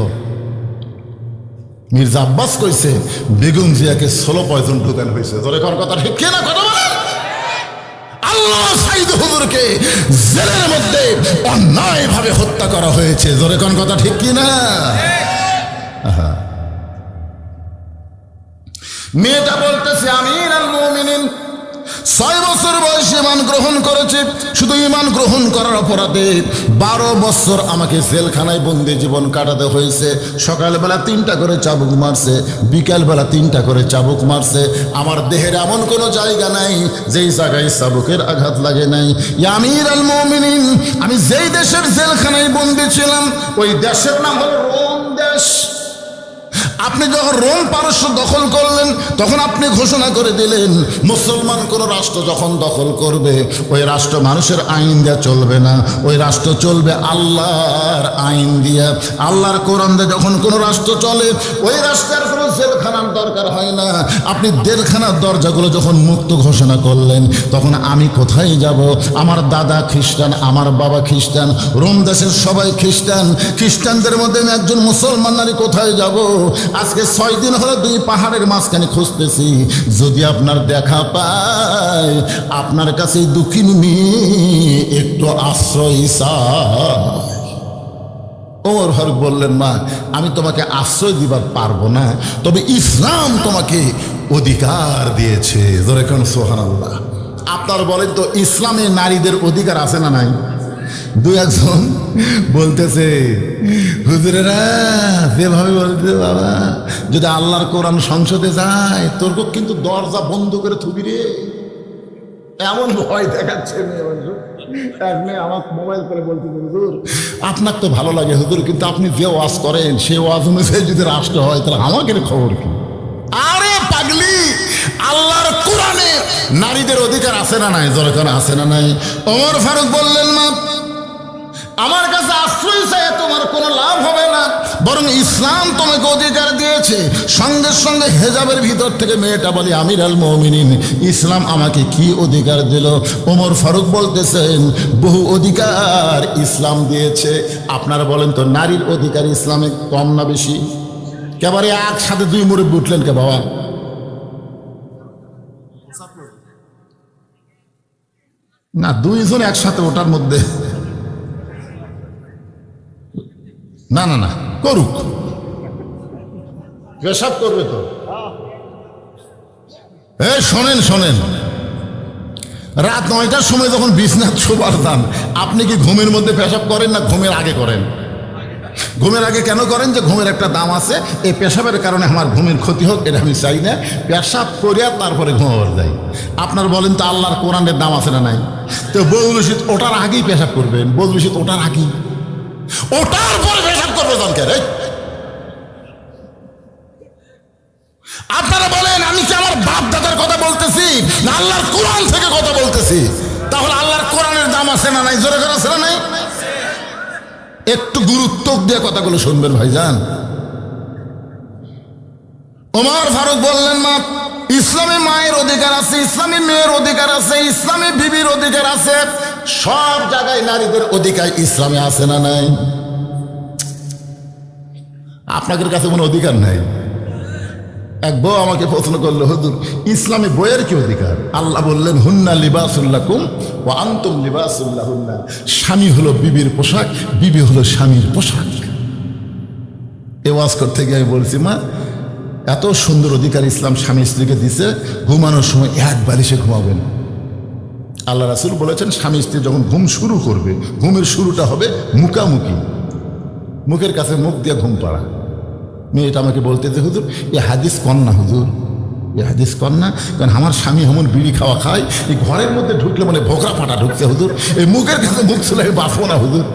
মির্জা আব্বাস কইছে বেগম জিয়াকে 16 পয়জন ঢুকানো হয়েছে। তোরে কোন কথা ঠিক না? কথা বলেন। আল্লাহ সাইদ হুজুরকে জেলের মধ্যে অন্যায়ভাবে হত্যা করা হয়েছে। জোরে কোন কথা ঠিক কি না? মেয়েটা বলতেছে আমিরুল মুমিনিন 6 বছর বয়সে ঈমান গ্রহণ করেছে। শুধু ঈমান গ্রহণ করার অপরাধে 12 বছর আমাকে জেলখানায় বন্দি জীবন কাটাতে হয়েছে। সকালবেলা 3টা করে চাবুক মারছে, বিকালবেলা 3টা করে চাবুক মারছে। আমার দেহের এমন কোনো জায়গা নাই যেই জায়গায় চাবুকের আঘাত লাগে নাই। ইয়া আমিরুল মুমিনিন, আমি যেই দেশের জেলখানায় বন্দি ছিলাম ওই দেশের নাম হলো রোম দেশ। আপনি যখন রোম পারস্য দখল করলেন, তখন আপনি ঘোষণা করে দিলেন মুসলমান কোন রাষ্ট্র যখন দখল করবে, ওই রাষ্ট্র মানুষের আইন দিয়া চলবে না, ওই রাষ্ট্র চলবে আল্লাহর আইন দিয়া। আল্লাহর কোরআন দিয়ে যখন কোনো রাষ্ট্র চলে, ওই রাষ্ট্রের কোনো জেলখানার দরকার হয় না। আপনি জেলখানার দরজাগুলো যখন মুক্ত ঘোষণা করলেন, তখন আমি কোথায় যাব? আমার দাদা খ্রিস্টান, আমার বাবা খ্রিস্টান, রোম দেশের সবাই খ্রিস্টান, খ্রিস্টানদের মধ্যে আমি একজন মুসলমান নারী, কোথায় যাব? আজকে 6 দিন হলো 2 পাহাড়ের মাঝখানে খুঁজতেছি। যদি আপনার দেখা পায়, আপনার কাছে দুঃখিনী মেয়ে একটু আশ্রয় চায়। ওমর ফারুক বললেন, মা আমি তোমাকে আশ্রয় দিবার পারবো না, তবে ইসলাম তোমাকে অধিকার দিয়েছে। জোরে কোন সুবহানাল্লাহ। আপনার বলেন তো ইসলামে নারীদের অধিকার আছে না নাই? 2-1 বলতেছে হুজুরেরা যেভাবে বলতে, বাবা যদি আল্লাহর কোরআন সংসদে যায় তোর কিন্তু দরজা বন্ধ করে থুবি রে, এমন ভয় দেখাচ্ছে। মেয়ে আমার মোবাইল করে বলতে, হুজুর আপনার তো ভালো লাগে হুজুর, কিন্তু আপনি যে ওয়াজ করেন সে ওয়াজ অনুযায়ী যদি রাষ্ট্র হয় তাহলে আমাকে খবর কি? আরে পাগলি, আল্লাহর কোরআনে নারীদের অধিকার আছে না নাই? জোরে কোন আছে না নাই? ওমর ফারুক বললেন, মা আমার কাছে আশ্রয় চাই তোমার কোনো লাভ হবে না, বরং ইসলাম তোমাকে অধিকার দিয়েছে। সঙ্গে সঙ্গে হেজাবের ভিতর থেকে মেয়েটা বলে, আমিরুল মুমিনিন ইসলাম আমাকে কি অধিকার দিল? ওমর ফারুক বলতেছেন বহু অধিকার ইসলাম দিয়েছে। আপনারা বলেন তো নারীর অধিকার ইসলামে কম না বেশি? কেবারে একসাথে 2 মুরব্বি উঠলেন কে বাবা? না, 2 জন একসাথে ওটার মধ্যে না না না, করুক, পেশাব করবে তো। শোনেন শোনেন, রাত 9টার সময় যখন বিছনাত শোবার দান, আপনি কি ঘুমের মধ্যে পেশাব করেন না ঘুমের আগে করেন? ঘুমের আগে কেন করেন? যে ঘুমের একটা দাম আছে, এই পেশাবের কারণে আমার ঘুমের ক্ষতি হোক এটা আমি চাই না, পেশাব করিয়া তারপরে ঘুমাবার যাই। আপনার বলেন তো আল্লাহর কোরআনের দাম আছে না নাই? তো বৌলুশিত ওটার আগেই পেশাব করবেন, বৌলুশিত ওটার আগেই, ওটার পরে পেশাব করবে জানকে। আপনারা বলেন আমি কি আমার বাপ দাদার কথা বলতেছি না আছে না নাই? জোরে করে আছে না নাই? একটু গুরুত্ব দিয়ে কথাগুলো শুনবেন ভাইজান। ওমর ফারুক বললেন, মা, ইসলামী মায়ের অধিকার আছে, ইসলামী মেয়ের অধিকার আছে, ইসলামী বিবির অধিকার আছে, সব জায়গায় নারীদের অধিকার ইসলামে আছে না নাই? আপনাদের কাছে কোনো অধিকার নাই। এক বউ আমাকে প্রশ্ন করলো, হুজুর ইসলামী বইয়ের কি অধিকার? আল্লাহ বললেন, হুন্না লিবাসুল্লাকুম ওয়া আনতুম লিবাসুল্লাহুন্না। স্বামী হলো বিবির পোশাক, বিবি হলো স্বামীর পোশাক। এ ওয়াজ করতে গিয়ে আমি বলছি, মা, এত সুন্দর অধিকার ইসলাম স্বামী স্ত্রীকে দিছে, ঘুমানোর সময় এক বালিশে ঘুমাবেন। আল্লাহ রাসূল বলেছেন, স্বামী স্ত্রী যখন ঘুম শুরু করবে, ঘুমের শুরুটা হবে মুখামুখি, মুখের কাছে মুখ দিয়ে ঘুম পাড়া। মেয়েটা আমাকে বলতে যে, হুজুর এ হাদিস কন না, হুজুর এ হাদিস কন না, কারণ আমার স্বামী এমন বিড়ি খাওয়া খায়, এই ঘরের মধ্যে ঢুকলে মানে ভোকরা ফাটা ঢুকছে, হুজুর এই মুখের কাছে মুখ ছিল, আমি বাঁচবো না হুজুর।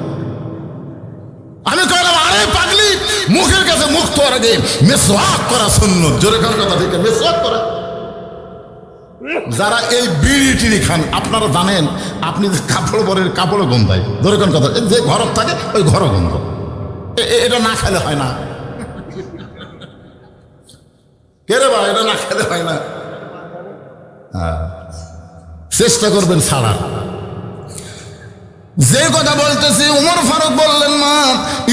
আমি কইলাম, আরে পাগলি, মুখের কাছে মুখ তোর আগে মেসওয়াক করা সুন্নাত। জোরে কার কথা, ঠিক মেসওয়াক করা। যারা এই বিড়ি টিড়ি খান, আপনারা জানেন, আপনি যে কাপড় পরের কাপড়ও গন্ধায়, ধরে কোন কথা, যে ঘর থাকে ওই ঘর গন্ধ, এটা না খেলে হয় না। কে রে ভাই, এটা না খেলে হয় না। চেষ্টা করবেন ছাড়া। যে কথা বলতেছি, উমর ফারুক বললেন, মা,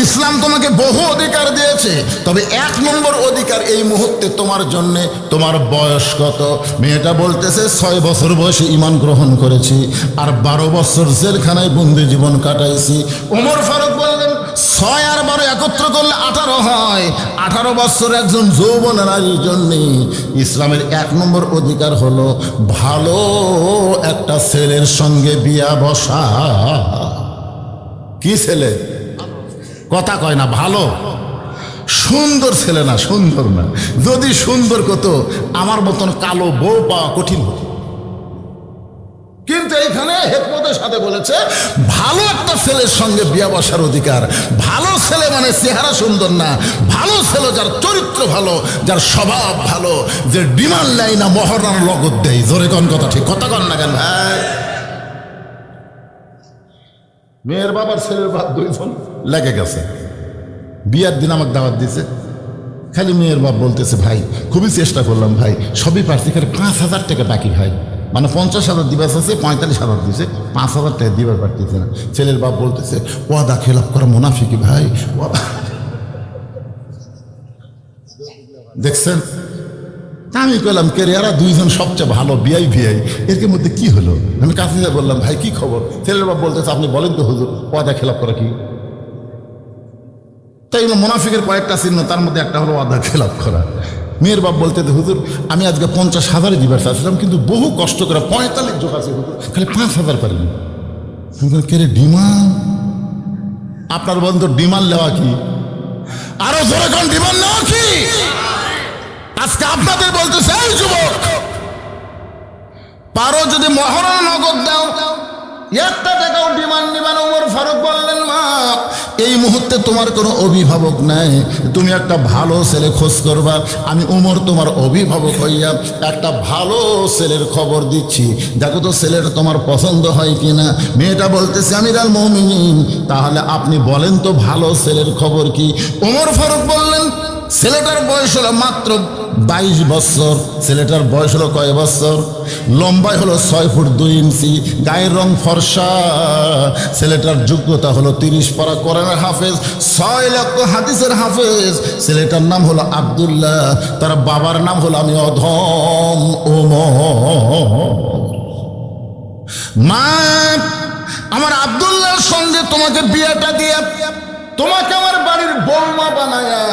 ইসলাম তোমাকে বহু অধিকার দিয়েছে, তবে এক নম্বর অধিকার এই মুহূর্তে তোমার জন্য, তোমার বয়স কত? মেয়েটা বলতেছে, 6 বছর বয়সে ঈমান গ্রহণ করেছি, আর 12 বছর জেলখানায় বন্দি জীবন কাটাইছি। উমর ফারুক বললেন, 6 আর 12 একত্র করলে 18 হয়। 18 বছর একজন যৌবন নারীর জন্য ইসলামের 1 নম্বর অধিকার হলো ভালো একটা ছেলের সঙ্গে বিয়া বসা। কি ছেলে? কথা কয় না, ভালো সুন্দর ছেলে না, সুন্দর না। যদি সুন্দর কত, আমার মতন কালো বউ পাওয়া কঠিন হতো। কিন্তু এইখানে হিকমতের সাথে বলেছে, ভালো একটা ছেলের সঙ্গে বিয়া বসার অধিকার। ভালো ছেলে মানে চেহারা সুন্দর না, ভালো ছেলে যার চরিত্র ভালো, যার স্বভাব ভালো, যে ডিমান্ড নেয় না, মহরার লগত দেয়। জোরে কোন কথা, ঠিক কথা কন না কেন ভাই? মেয়ের বাবার ছেলের বাপ 2 জন লেগে গেছে, বিয়ার দিন আমাকে দাওয়াত দিছে। খালি মেয়ের বাপ বলতেছে, ভাই খুবই চেষ্টা করলাম ভাই, সবই পারছি, খালি 5,000 টাকা বাকি ভাই, মানে 50,000 দিবাস আছে, 45,000 দিছে, 5,000 টাকা দিবার পারতেছে না। ছেলের বাপ বলতেছে, ওয়াদা খেলাপ করা মুনাফিকি ভাই। দেখছেন? আমি কইলাম, কে রে, এরা 2 জন সবচেয়ে ভালো, বিআই ভিআই, এর মধ্যে কি হলো? আমি কাছে বললাম, ভাই কি খবর? ছেলের বাপ বলতেছে, আপনি বলেন তো হুজুর, ওয়াদা খেলাপ করা কি? তাই মুনাফিকের কয়েকটা চিহ্ন, তার মধ্যে একটা হলো ওয়াদা খেলাপ করা। মেয়ের বাপ বলতে, হুজুর আমি আজকে 50,000 দিবার চাচ্ছিলাম, কিন্তু বহু কষ্ট করে 45 যোগ আছে হুজুর, খালি 5,000 পারিনি। কে রে, ডিমান্ড? আপনার বন্ধু ডিমান্ড নেওয়া কি? আরো জোরে কোন ডিমান্ড নেওয়া কি? আজকে আপনাদের বলতেছে, এই যুবক, পারো যদি মহরণ নগদ দাও, 1 টাকাও ডিমান্ড নিবেন। ওমর ফারুক বললেন, মা, এই মুহূর্তে তোমার কোনো অভিভাবক নাই, তুমি একটা ভালো ছেলে খোঁজ করবা। আমি ওমর তোমার অভিভাবক হইয়া একটা ভালো ছেলের খবর দিচ্ছি, দেখো তো ছেলেটা তোমার পছন্দ হয় কিনা। মেয়েটা বলতেছে, আমিরুল মুমিনিন, তাহলে আপনি বলেন তো ভালো ছেলের খবর কি? ওমর ফারুক বললেন, ছেলেটার বয়স হলো মাত্র 22 বছর। ছেলেটার বয়স হলো কয় বছর? লম্বায় হলো 6 ফুট 2 ইঞ্চি, গায়ের রং ফর্সা। ছেলেটার যোগ্যতা হলো 30 পারা কোরআনের হাফেজ, 6 লক্ষ হাদিসের হাফেজ। ছেলেটার নাম হলো আব্দুল্লাহ, তার বাবার নাম হলো আমি অধম ওমর। মা, আমার আব্দুল্লাহর সঙ্গে তোমাকে বিয়েটা দিয়ে তোমাকে আমার বাড়ির বৌমা বানায়া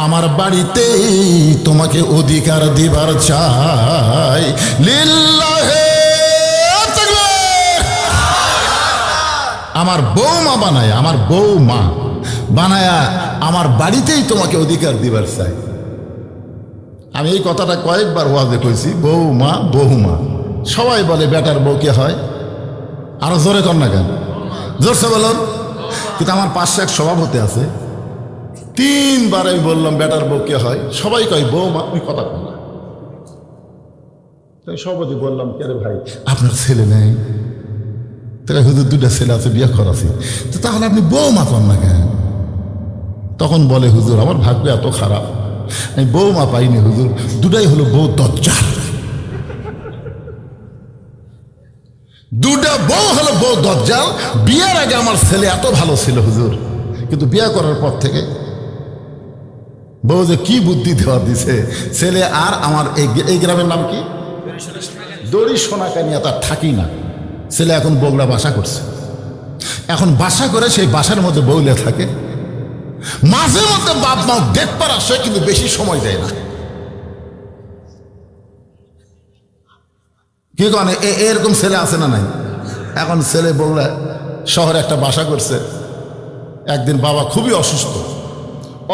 আমার বাড়িতে তোমাকে অধিকার দিবার চাই। লিল্লাহে তাকবীর। আমার বৌমা বানায়া, আমার বৌমা বানায়া আমার বাড়িতেই তোমাকে অধিকার দিবার চাই। আমি এই কথাটা কয়েকবার ওয়াজে কইছি, বৌমা বহুমা। সবাই বলে বেটার বউ কে হয়? আরো জোরে কর না কেন, জোরসে বলুন। কিন্তু আমার পাশে এক সভাপতি আছে, 3 বার আমি বললাম বেটার বউ কে হয়, সবাই কয় বৌমা, ওই কথা কয় না। তাই সভাপতি বললাম, কে রে ভাই, আপনার ছেলে নেই? তো তাই হুজুর দুটা ছেলে আছে, বিয়ে করাছি, তো তাহলে আপনি বৌমা পান না কেন? তখন বলে হুজুর আমার ভাগ্য এত খারাপ, আমি বৌমা পাইনি হুজুর, দুটাই হলো বউ দজ্জাল। দুটা বউ হলো বউ দজ্জাল। বিয়ের আগে আমার ছেলে এত ভালো ছিল হুজুর, কিন্তু বিয়ে করার পর থেকে বউ যে কি বুদ্ধি দেওয়া দিছে, ছেলে আর আমার এই গ্রামের নাম কি দড়ি সোনাকানিয়া, তার থাকি না। ছেলে এখন বগুড়া বাসা করছে, এখন বাসা করে সেই বাসার মধ্যে বউলে থাকে। মাঝে মধ্যে বাপ মা দেখবার আসে, কিন্তু বেশি সময় দেয় না। কি কারণে এরকম ছেলে আছে না নাই? এখন ছেলে বগুড়া শহরে একটা বাসা করছে। একদিন বাবা খুবই অসুস্থ,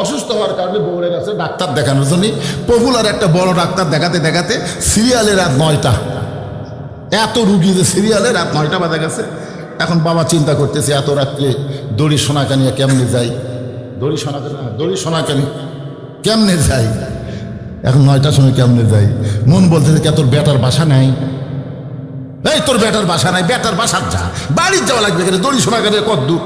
অসুস্থ হওয়ার কারণে বউরে গেছে ডাক্তার দেখানোর জন্য। পপুলার একটা বড় ডাক্তার দেখাতে দেখাতে সিরিয়ালে রাত 9টা, এত রুগী যে সিরিয়ালে রাত 9টা বাজে গেছে। এখন বাবা চিন্তা করতেছে এত রাত্রে দড়ি সোনাকানিয়া কেমনে যাই, দড়ি সোনাকানি কেমনে যাই, এখন 9টার সময় কেমনে যাই। মন বলতেছে কে তোর বেটার বাসা নাই, এই তোর বেটার বাসা নাই, বেটার বাসার যা, বাড়ির যাওয়া লাগবে কেন, দড়ি সোনাকানিয়া কত দূর।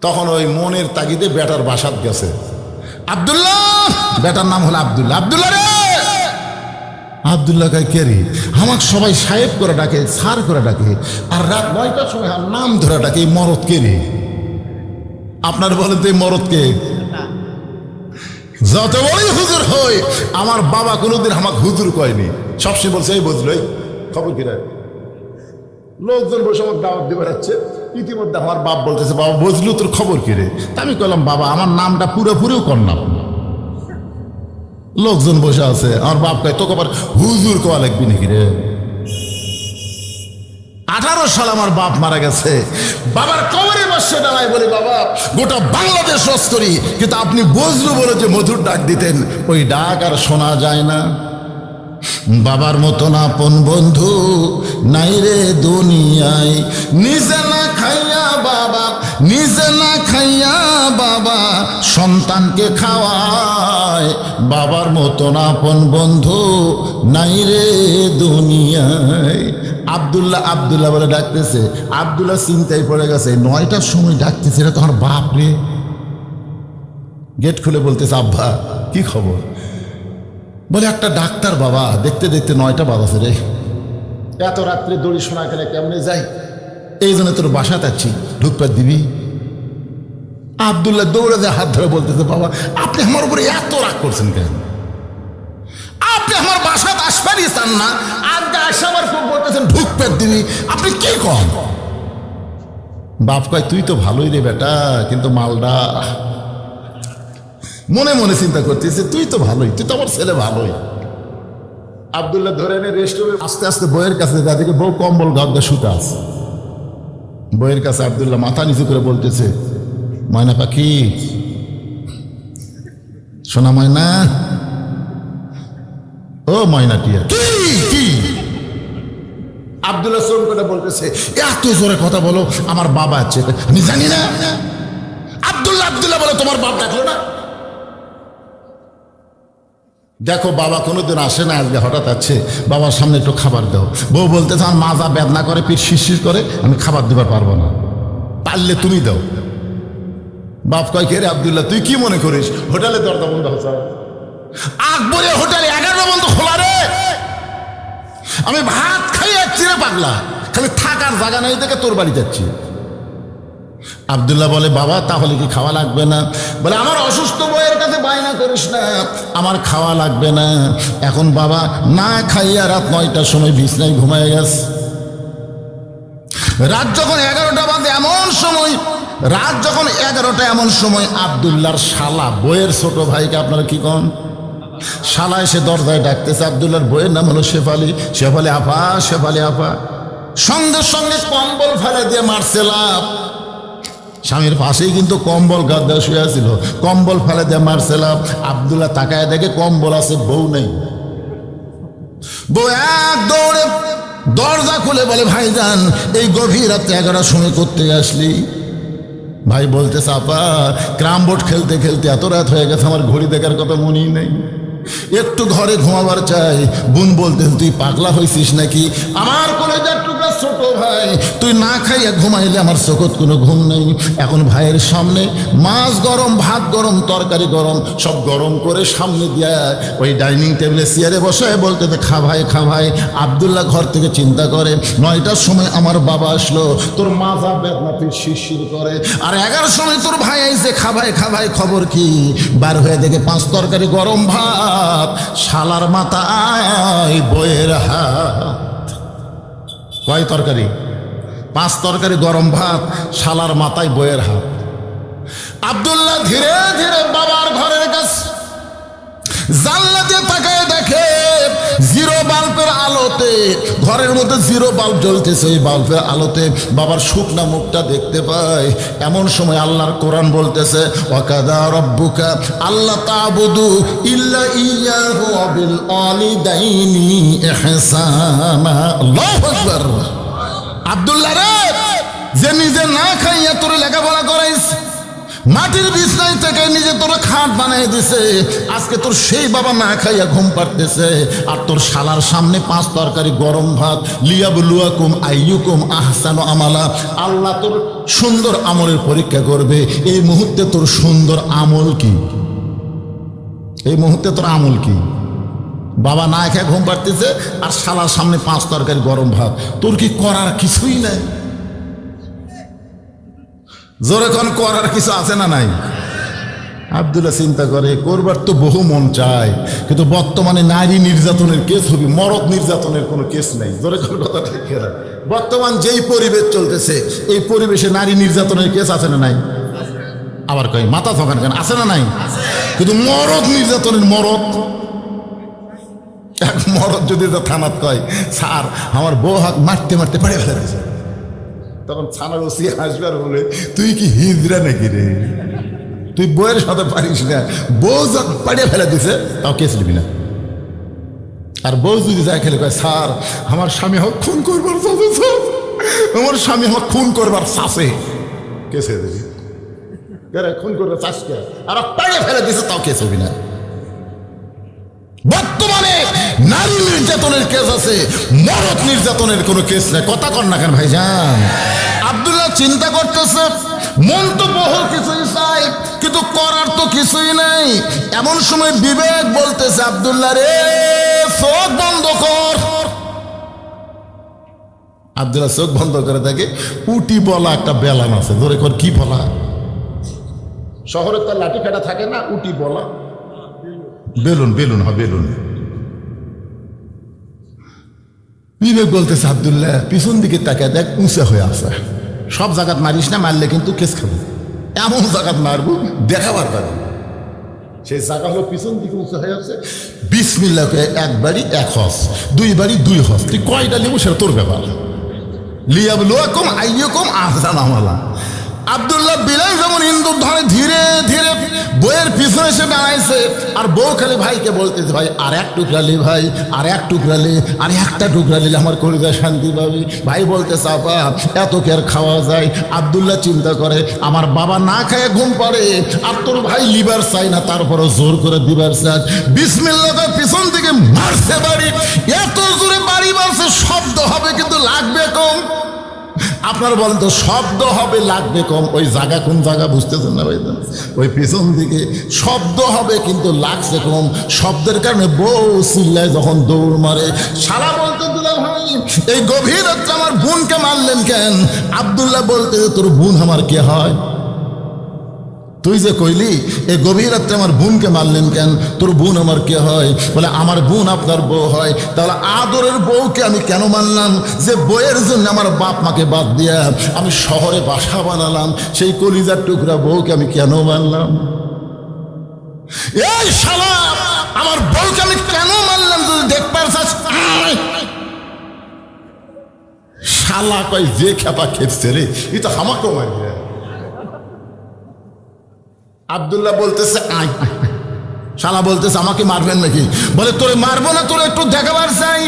তখন ওই মনের তাগিদে বেটার বাসাত গেছে। আব্দুল্লাহ, বেটার নাম হলো আব্দুল্লাহ। আব্দুল্লাহ রে, আব্দুল্লাহ কাই কে রে? আমাকে সবাই সাহেব করে ডাকে, স্যার করে ডাকে, আর রাত 9টার সময় নাম ধরে ডাকে। এই মরদ কে রে? আপনার বলেন তো এই মরদ কে? যত বড়ই হুজুর হই, আমার বাবা কোনোদিন আমাকে হুজুর কয়নি, সবসময় বলছে এই বুঝলো, খবর কি রে? লোকজন বসে আমার দাওয়াত দিয়ে বেড়াচ্ছে। ইতিমধ্যে আমার বাপ বলতেছে বাবা বুঝলু তোর খবর কি রে? তা আমি কইলাম বাবা আমার নামটা পুরোপুরিও করলাম। লোকজন বসে আছে, আমার বাপ কয় তোকে আবার হুজুর কোয়া লাগবি নাকি রে? 18 সাল আমার বাপ মারা গেছে, বাবার কবরে বসে দাঁড়ায় বলি বাবা গোটা বাংলাদেশ রস করি, কিন্তু আপনি বজলু বলে যে মধুর ডাক দিতেন, ওই ডাক আর শোনা যায় না। বাবার মতন আপন বন্ধু নাই রে দুনিয়ায়, নিজে না খাইয়া বাবা, নিজে না খাইয়া বাবা সন্তানকে খাওয়ায়। বাবার মতন আপন বন্ধু নাই রে দুনিয়ায়। আব্দুল্লাহ আব্দুল্লাহ বলে ডাকতেছে। আব্দুল্লাহ চিন্তায় পড়ে গেছে, 9টার সময় ডাকতেছে, এটা তোমার বাপ রে। গেট খুলে বলতেছে আব্বা কি খবর? বলে একটা ডাক্তার বাবা, দেখতে দেখতে 9টা বাজাছে রে, এত রাত্রে দড়ি শোনা গেলে কেমনে যাই, এই জন্য তোর বাসা যাচ্ছি, ঢুকপাত দিবি? আব্দুল্লাহ দৌড়ে যায়, হাত ধরে বলতেছে বাবা আপনি আমার উপরে এত রাগ করছেন কেন? আপনি আমার বাসাতে আসবারই চান না, আজকে আসে আমার খুব বলতেছেন ঢুকপাত দিবি, আপনি কি কন? বাপ কয় তুই তো ভালোই রে বেটা, কিন্তু মালডা। মনে মনে চিন্তা করতেছে তুই তো ভালোই, তুই তো আমার ছেলে ভালোই। আব্দুল্লাহ ধরে এনে রেস্টুরে আস্তে আস্তে বইয়ের কাছে যাদেরকে বউ কম্বল গাদ্দা শুতে আছে, বইয়ের কাছে আব্দুল্লাহ মাথা নিচু করে বলতেছে ময়না পাখি, সোনা ময়না, ও ময়না টিয়া। কি আব্দুল্লাহ চোখ করে বলতেছে এত জোরে কথা বলো, আমার বাবা আছে আমি জানি না। আব্দুল্লাহ আব্দুল্লাহ বলে তোমার বাপ দেখলো না? দেখো বাবা কোনোদিন আসে না, আজকে হঠাৎ আছে, বাবার সামনে একটু খাবার দাও। বউ বলতেছে আমার মাজা বেদনা করে, পিঠ শিরশির করে, আমি খাবার দিবার পারবো না, পারলে তুমি দাও। বাপ কয় কে রে আব্দুল্লাহ তুই কি মনে করিস হোটেলে দরজা বন্ধ হচ্ছে? আকবরের হোটেলে 11টা বন্ধ খোলা রে, আমি ভাত খাই যাচ্ছি রে পাগলা, খালি থাকার জায়গা নেই দেখে তোর বাড়ি যাচ্ছি। আব্দুল্লাহ বলে বাবা তাহলে কি খাওয়া লাগবে না? বলে আমার অসুস্থ বউয়ের কাছে বায়না করিস না, আমার খাওয়া লাগবে না। এখন বাবা না খাইয়া রাত 9টার সময় বিছনায় ঘুমায় গেছে। রাত যখন 11টা বাজে এমন সময়, রাত যখন 11টা এমন সময় আব্দুল্লাহর শালা, বইয়ের ছোট ভাইকে আপনারা কি কন, শালা এসে দরজায় ডাকতেছে। আব্দুল্লাহর বইয়ের নাম হলো শেফালি। শেফালি আপা, শেফালি আপা। সঙ্গে সঙ্গে কম্বল ফেলে দিয়ে মারছে লাভ। স্বামীর পাশেই কিন্তু কম্বল গাদ্দা শুয়ে ছিল, কম্বল ফেলে দিয়ে মারছে লাভ। আব্দুল্লাহ তাকায় দেখে কম্বল আছে, বউ নেই। বউ এক দৌড়ে দরজা খুলে বলে ভাইজান এই গভীর রাত্রে 11টার সময় করতে আসলি? ভাই বলতেছে আপা ক্রাম বোর্ড খেলতে খেলতে এত রাত হয়ে গেছে, আমার ঘড়ি দেখার কথা মনেই নেই, একটু ঘরে ঘুমাবার চাই। বোন বলতেন তুই পাগলা হয়েছিস নাকি? আমার কলেজার টুকরা ছোট ভাই, তুই না খাইয়া ঘুমাইলে আমার চোখত কোনো ঘুম নেই। এখন ভাইয়ের সামনে মাছ গরম, ভাত গরম, তরকারি গরম, সব গরম করে সামনে দিয়া ওই ডাইনিং টেবিলে চেয়ারে বসে বলতে খা ভাই খা ভাই। আব্দুল্লাহ ঘর থেকে চিন্তা করে 9টার সময় আমার বাবা আসলো, তোর মাজা বেদনা তুই শিরশির করে, আর 11টার সময় তোর ভাই আইছে, খা ভাই খা ভাই, খবর কি? বার হয়ে দেখে 5 তরকারি গরম ভাত, শালার মাথায় বইয়ের হাত। কয় তরকারি? 5 তরকারি গরম ভাত, শালার মাথায় বইয়ের হাত। আব্দুল্লাহ ধীরে ধীরে বাবার ঘরের কাছে জানলাতে তাকায় দেখে জিরো বাল্বের আলোতে, ঘরের মধ্যে জিরো বাল্ব জ্বলতেছে, ওই বাল্বের আলোতে বাবার শুকনা মুখটা দেখতে পায়। এমন সময় আল্লাহর কোরআন বলতেছে, ওয়াকাদা রব্বুকা আল্লাহ তা'বুদু ইল্লা ইয়্যাহু ওয়া বিল ওয়ালিদাইনি ইহসানা। আল্লাহু আকবার। আব্দুল্লাহ রে, যে নিজে না খাইয়া তোর লেখাপড়া করাইছে, মাটির বিছনায় থেকে নিজে তোর খাট বানাই দিছে, আজকে তোর সেই বাবা না খাইয়া ঘুম পাড়তেছে, আর তোর শালার সামনে 5 তরকারি গরম ভাত। লিয়াবলুয়াকুম আইয়ুকুম আহসানু আমালা। আল্লাহ তোর সুন্দর আমলের পরীক্ষা করবে। এই মুহূর্তে তোর সুন্দর আমল কি? এই মুহূর্তে তোর আমল কি? বাবা না খেয়ে ঘুম পাড়তেছে আর শালার সামনে 5 তরকারি গরম ভাত, তোর কি করার কিছুই নাই? জোরে কোন করার কিছু আছে না নাই? আব্দুল্লাহ চিন্তা করে, করবার তো বহু মন চায়, কিন্তু বর্তমানে নারী নির্যাতনের কেস হবে, মরদ নির্যাতনের কোনো কেস নাই। জোরে কোন কথা ঠিক না? বর্তমান যেই পরিবেশ চলতেছে, এই পরিবেশে নারী নির্যাতনের কেস আছে না নাই? আবার কয় মাথা থাকান কেন, আছে না নাই? কিন্তু মরদ নির্যাতনের, মরদ এক মরদ যদি থানাত কয়, স্যার আমার বউ হাত মারতে মারতে পাড়ে ফেলে দিয়েছে, তখন থানার ওসি আসবে আর বলে, তুই কি হিজড়া নাকি রে? তুই বউয়ের সাথে পারিস না, বউ পাড়িয়ে ফেলে দিছে, তাও কেস নিবি না। আর বউ যদি যায় খেলে কয়, স্যার আমার স্বামী হোক খুন করবার চাষে, স্যার আমার স্বামী হোক খুন করবার চাষে, কেস হয়ে দিবি। খুন করবার চাষকে আর পাড়িয়ে ফেলে দিছে, তাও কেস হবি না। বর্তমানে নারী নির্যাতনের কেস আছে, মরদ নির্যাতনের কোনো কেস নেই। কথা কর না কেন ভাইজান? আব্দুল্লাহ চিন্তা করতেছে, মন তো বহু কিছুই চাই, কিন্তু করার তো কিছুই নাই। এমন সময় বিবেক বলতেছে, আব্দুল্লাহ রে চোখ বন্ধ কর। আব্দুল্লাহ চোখ বন্ধ করে থাকে, উটি বলা একটা বেলান আছে। ধরে কর, কি বলা? শহরে তো লাঠি কাটা থাকে না, উটি বলা বেলুন, বেলুন হয় বেলুন। বিবেক বলতেছে, আব্দুল্লাহ পিছন দিকে তাকায় দেখ, উঁচা হয়ে আছে। সব জায়গাত মারিস না, মারলে কিন্তু কেস খাবো। এমন জায়গাত মারবো দেখাবার পারে। সেই জায়গা হলো পিছন দিকে উঁচা হয়ে আছে। বিসমিল্লাহ কে 1 বাড়ি 1 হজ, 2 বাড়ি 2 হজ। তুই কয়টা নেবো সেটা তোর ব্যাপার। লিয়াবলুয়াকুম আইয়ুকুম আহসানু আমালা। আব্দুল্লাহ বিলাল যেমন ইন্দুর ধরে ধীরে ধীরে বইয়ের পিছনে এসে দাঁড়াইছে, আর বউ খালি ভাইকে বলতেছে, ভাই আর 1 টুকরা লি, ভাই আর 1 টুকরা লি, আর 1টা টুকরা নিলে আমার কলিজা শান্তি পাবে। ভাই বলতেছে, আপা এত কি আর খাওয়া যায়? আব্দুল্লাহ চিন্তা করে, আমার বাবা না খায় ঘুম পাড়ে, আর তোর ভাই লিবার চাই না, তারপরও জোর করে দিবার চায়। বিসমিল্লাহ পিছন থেকে মারছে বাড়ি। এত জোরে বাড়ি মারছে, শব্দ হবে কিন্তু লাগবে কম। আপনার বলেন তো, শব্দ হবে লাগবে কম, ওই জায়গা কোন জায়গা বুঝতেছেন না ভাই? ওই পিছন দিকে শব্দ হবে কিন্তু লাগছে কম। শব্দের কারণে বউ চিল্লায় যখন দৌড় মারে। শালা বলতে দিল, ভাই এই গভীর রাত্রে আমার বোনকে মারলেন কেন? আব্দুল্লাহ বলতে, তোর বোন আমার কে হয়? তুই যে কইলি এই গভীর রাত্রে আমার বোনকে মারলেন কেন? তোর বোন আমার কে হয়? বলে, আমার বোন আপনার বউ হয়। তাহলে আদরের বউকে আমি কেন মারলাম? যে বউয়ের জন্য আমার বাপ মাকে বাদ দিয়া আমি শহরে বাসা বানালাম, সেই কলিজার টুকরা বউকে আমি কেন মারলাম? এই শালা, আমার বউকে আমি কেন মারলাম? যদি দেখবার চাস, শালা কয় যে খেপা খেপছে রে, এ তো আমাকেও মারবে। আব্দুল্লাহ বলতেছে, আয়। শালা বলতেছে, আমাকে মারবেন নাকি? বলে, তোরে মারবো না, তোরে একটু দেখাবার চাই।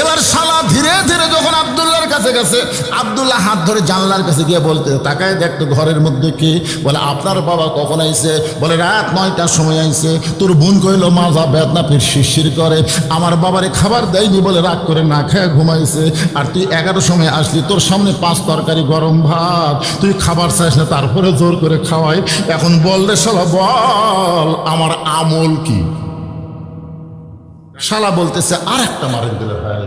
এবার শালা ধীরে ধীরে যখন আব্দুল্লাহর কাছে গেছে, আব্দুল্লাহ হাত ধরে জানলার কাছে গিয়ে বলতে, তাকায় দেখতো ঘরের মধ্যে কি? বলে আপনার বাবা কখন আইছে? বলে রাত 9টার সময় আইছে। তোর বোন কইল মাজা বেদনা ফির শিরশির করে, আমার বাবারে খাবার দেয়নি বলে রাগ করে না খেয়ে ঘুমাইছে। আর তুই 11টার সময় আসলি, তোর সামনে 5 তরকারি গরম ভাত, তুই খাবার চাইস না, তারপরে জোর করে খাওয়াই। এখন বল রে শালা, বল আমার আমল কি? শালা বলতেছে আর একটা মারেন দিলে ভাই,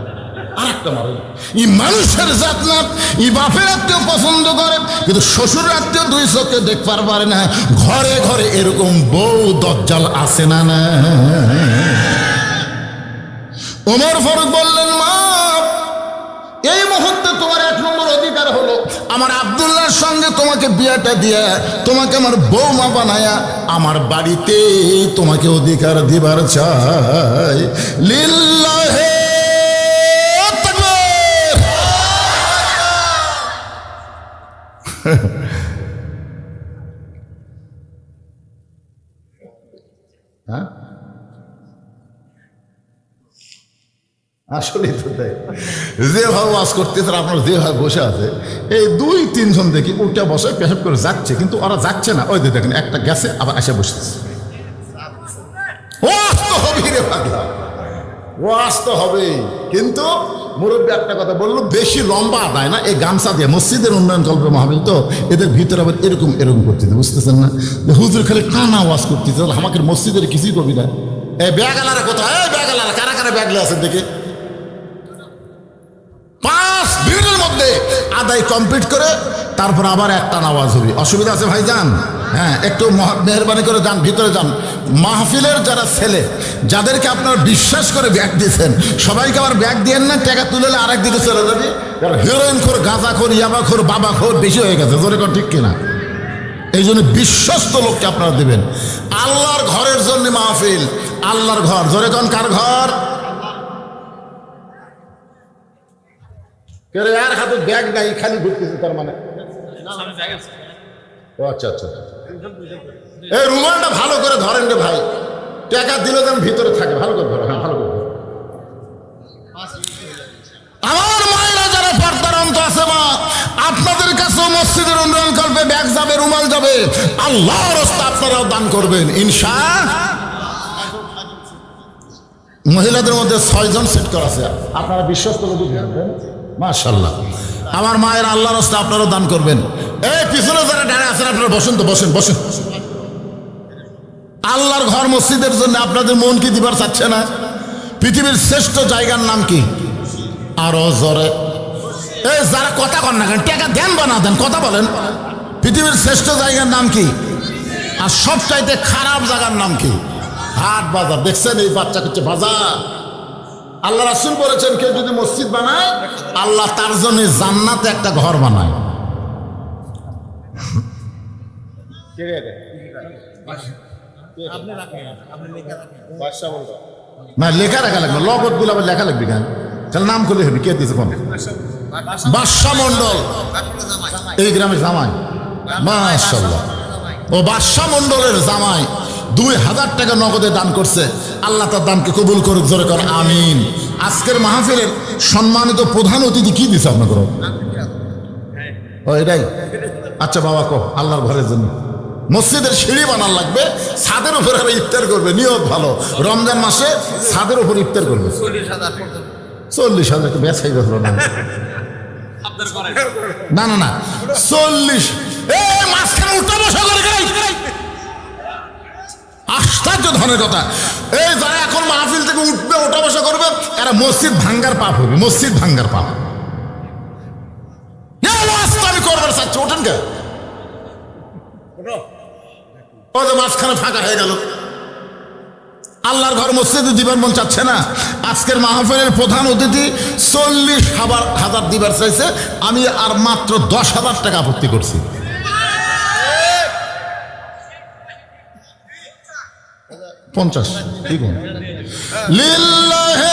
আর একটা মারেন। ই মানুষের জাত না, ই বাপের আত্মীয় পছন্দ করে, কিন্তু শ্বশুর আত্মীয় 2 চোখে দেখবার পারে না। ঘরে ঘরে এরকম বউ দজ্জাল আছে না? না। ওমর ফারুক বললেন, মা এই মুহূর্তে তোমার 1 নম্বর অধিকার হলো আমার আব্দুল্লাহর সঙ্গে তোমাকে বিয়েটা দিয়া তোমাকে আমার বৌমা বানায়া আমার বাড়িতে তোমাকে অধিকার দিবার চাই। লিল্লাহে তাকবীর। হ্যাঁ, আসলেই তো তাই। যেভাবে ওয়াজ করতেছে, আপনার যেভাবে বসে আছে, এই 2-3 জন দেখি উল্টা বসে পেশাব করে যাচ্ছে, কিন্তু ওরা যাচ্ছে না। ওই যে দেখেন একটা গেছে, আবার এসে বসতেছে। ওয়াজ তো হবেই রে পাগলা, ওয়াজ তো হবেই। কিন্তু মুরব্বী একটা কথা বললো, বেশি লম্বা আদায় না, এই গামছা দিয়ে মসজিদের উন্নয়ন কল্পে মাহফিল তো, এদের ভিতরে আবার এরকম এরকম করতেছে, বুঝতেছেন না? যে হুজুর খালি টানা ওয়াজ করতেছে, আমাকে মসজিদের কিছুই করবি না। এই ব্যাগালারা কোথায়? এই ব্যাগালারা কারা কারা ব্যাগলে আছেন দেখে? 5 মিনিটের মধ্যে আদায় কমপ্লিট করে তারপর আবার একটা নামাজ হবে। অসুবিধা আছে ভাইজান? হ্যাঁ, একটু মেহরবানি করে যান, ভিতরে যান। মাহফিলের যারা ছেলে, যাদেরকে আপনারা বিশ্বাস করে ব্যাগ দিয়েছেন, সবাইকে আবার ব্যাগ দিয়েন না, টাকা তুলে আরেক দিকে চলে যাবে। কারণ হিরোইন খোর, গাঁজা খোর, ইয়াবা খোর, বাবা খোর বেশি হয়ে গেছে, জোরে কর ঠিক কিনা? এই জন্য বিশ্বস্ত লোককে আপনারা দেবেন। আল্লাহর ঘরের জন্য মাহফিল, আল্লাহর ঘর, জোরে কন কার ঘর? আর হাতে ব্যাগ নাই, খালি ঘুরতেছে, তার মানে? আচ্ছা আচ্ছা, এই রুমালটা ভালো করে ধরেন রে ভাই, টাকা দিলে যেন ভিতরে থাকে, ভালো করে ধরো। হ্যাঁ, ভালো করে ধরো। আমার মায়েরা যারা পর্দার অন্ত আছে, মা আপনাদের কাছেও মসজিদের উন্নয়ন করবে, ব্যাগ যাবে, রুমাল যাবে, আল্লাহর রাস্তায় আপনারাও দান করবেন ইনশাআল্লাহ। মহিলাদের মধ্যে 6 জন সেট করা আছে, আপনারা বিশ্বস্ত লোক জানবেন। মাশাআল্লাহ, আমার মায়ের আল্লাহর রাস্তায় আপনারাও দান করবেন। এই পিছনে যারা দাঁড়িয়ে আছেন, আপনারা বসেন তো, বসেন বসেন। আল্লাহর ঘর মসজিদের জন্য আপনাদের মন কি দিবার চাচ্ছে না? পৃথিবীর শ্রেষ্ঠ জায়গার নাম কি? আরো জোরে। এই যারা কথা কন না কেন, টাকা দেন বা না দেন, কথা বলেন। পৃথিবীর শ্রেষ্ঠ জায়গার নাম কি? আর সবচাইতে খারাপ জায়গার নাম কি? হাট বাজার। দেখছেন এই বাচ্চা করছে বাজার। আল্লাহ রাসূল বলেছেন, কেউ যদি মসজিদ বানায়, আল্লাহ তার জন্য জান্নাতে একটা ঘর বানায়। না, লেখা রাখা লাগবে, লগত গুলো আবার লেখা লাগবে কেন? তাহলে নাম করলে হবে। কে দিয়েছে? বাদশা মন্ডল, এই গ্রামের জামাই। মাশাআল্লাহ, ও বাদশা মন্ডলের জামাই 2000 টাকা নগদে দান করছে। আল্লাহ তার দানকে কবুল করুক, জোরে কর আমিন। আজকের মাহফিলের সম্মানিত প্রধান অতিথি কি দিছে আপনাকে? ও এটাই? আচ্ছা বাবা, কো আল্লাহর ঘরের জন্য মসজিদের সিঁড়ি বানার লাগবে, ছাদের উপরে ইফতার করবে, নিয়ত ভালো। রমজান মাসে ছাদের উপর ইফতার করবে। 40,000 একটু বেচাই গেল না? না না না, 40। মাঝখানে উঠা বসা করে আশ্চর্য ধরনের কথা। এই যারা এখন মাহফিল থেকে উঠবে, ওঠা বসা করবে, এরা মসজিদ ভাঙ্গার পাপ হবে, মসজিদ ভাঙ্গার পাপ। আমি করবার চাচ্ছি, ওঠেন কে? মাঝখানে ফাঁকা হয়ে গেল। আল্লাহর ঘর মসজিদে দিবার মন চাচ্ছে না। আজকের মাহফিলের প্রধান অতিথি 40,000 দিবার চাইছে, আমি আর মাত্র 10,000 টাকা আপত্তি করছি। $50 ঠিক লিল্লাহে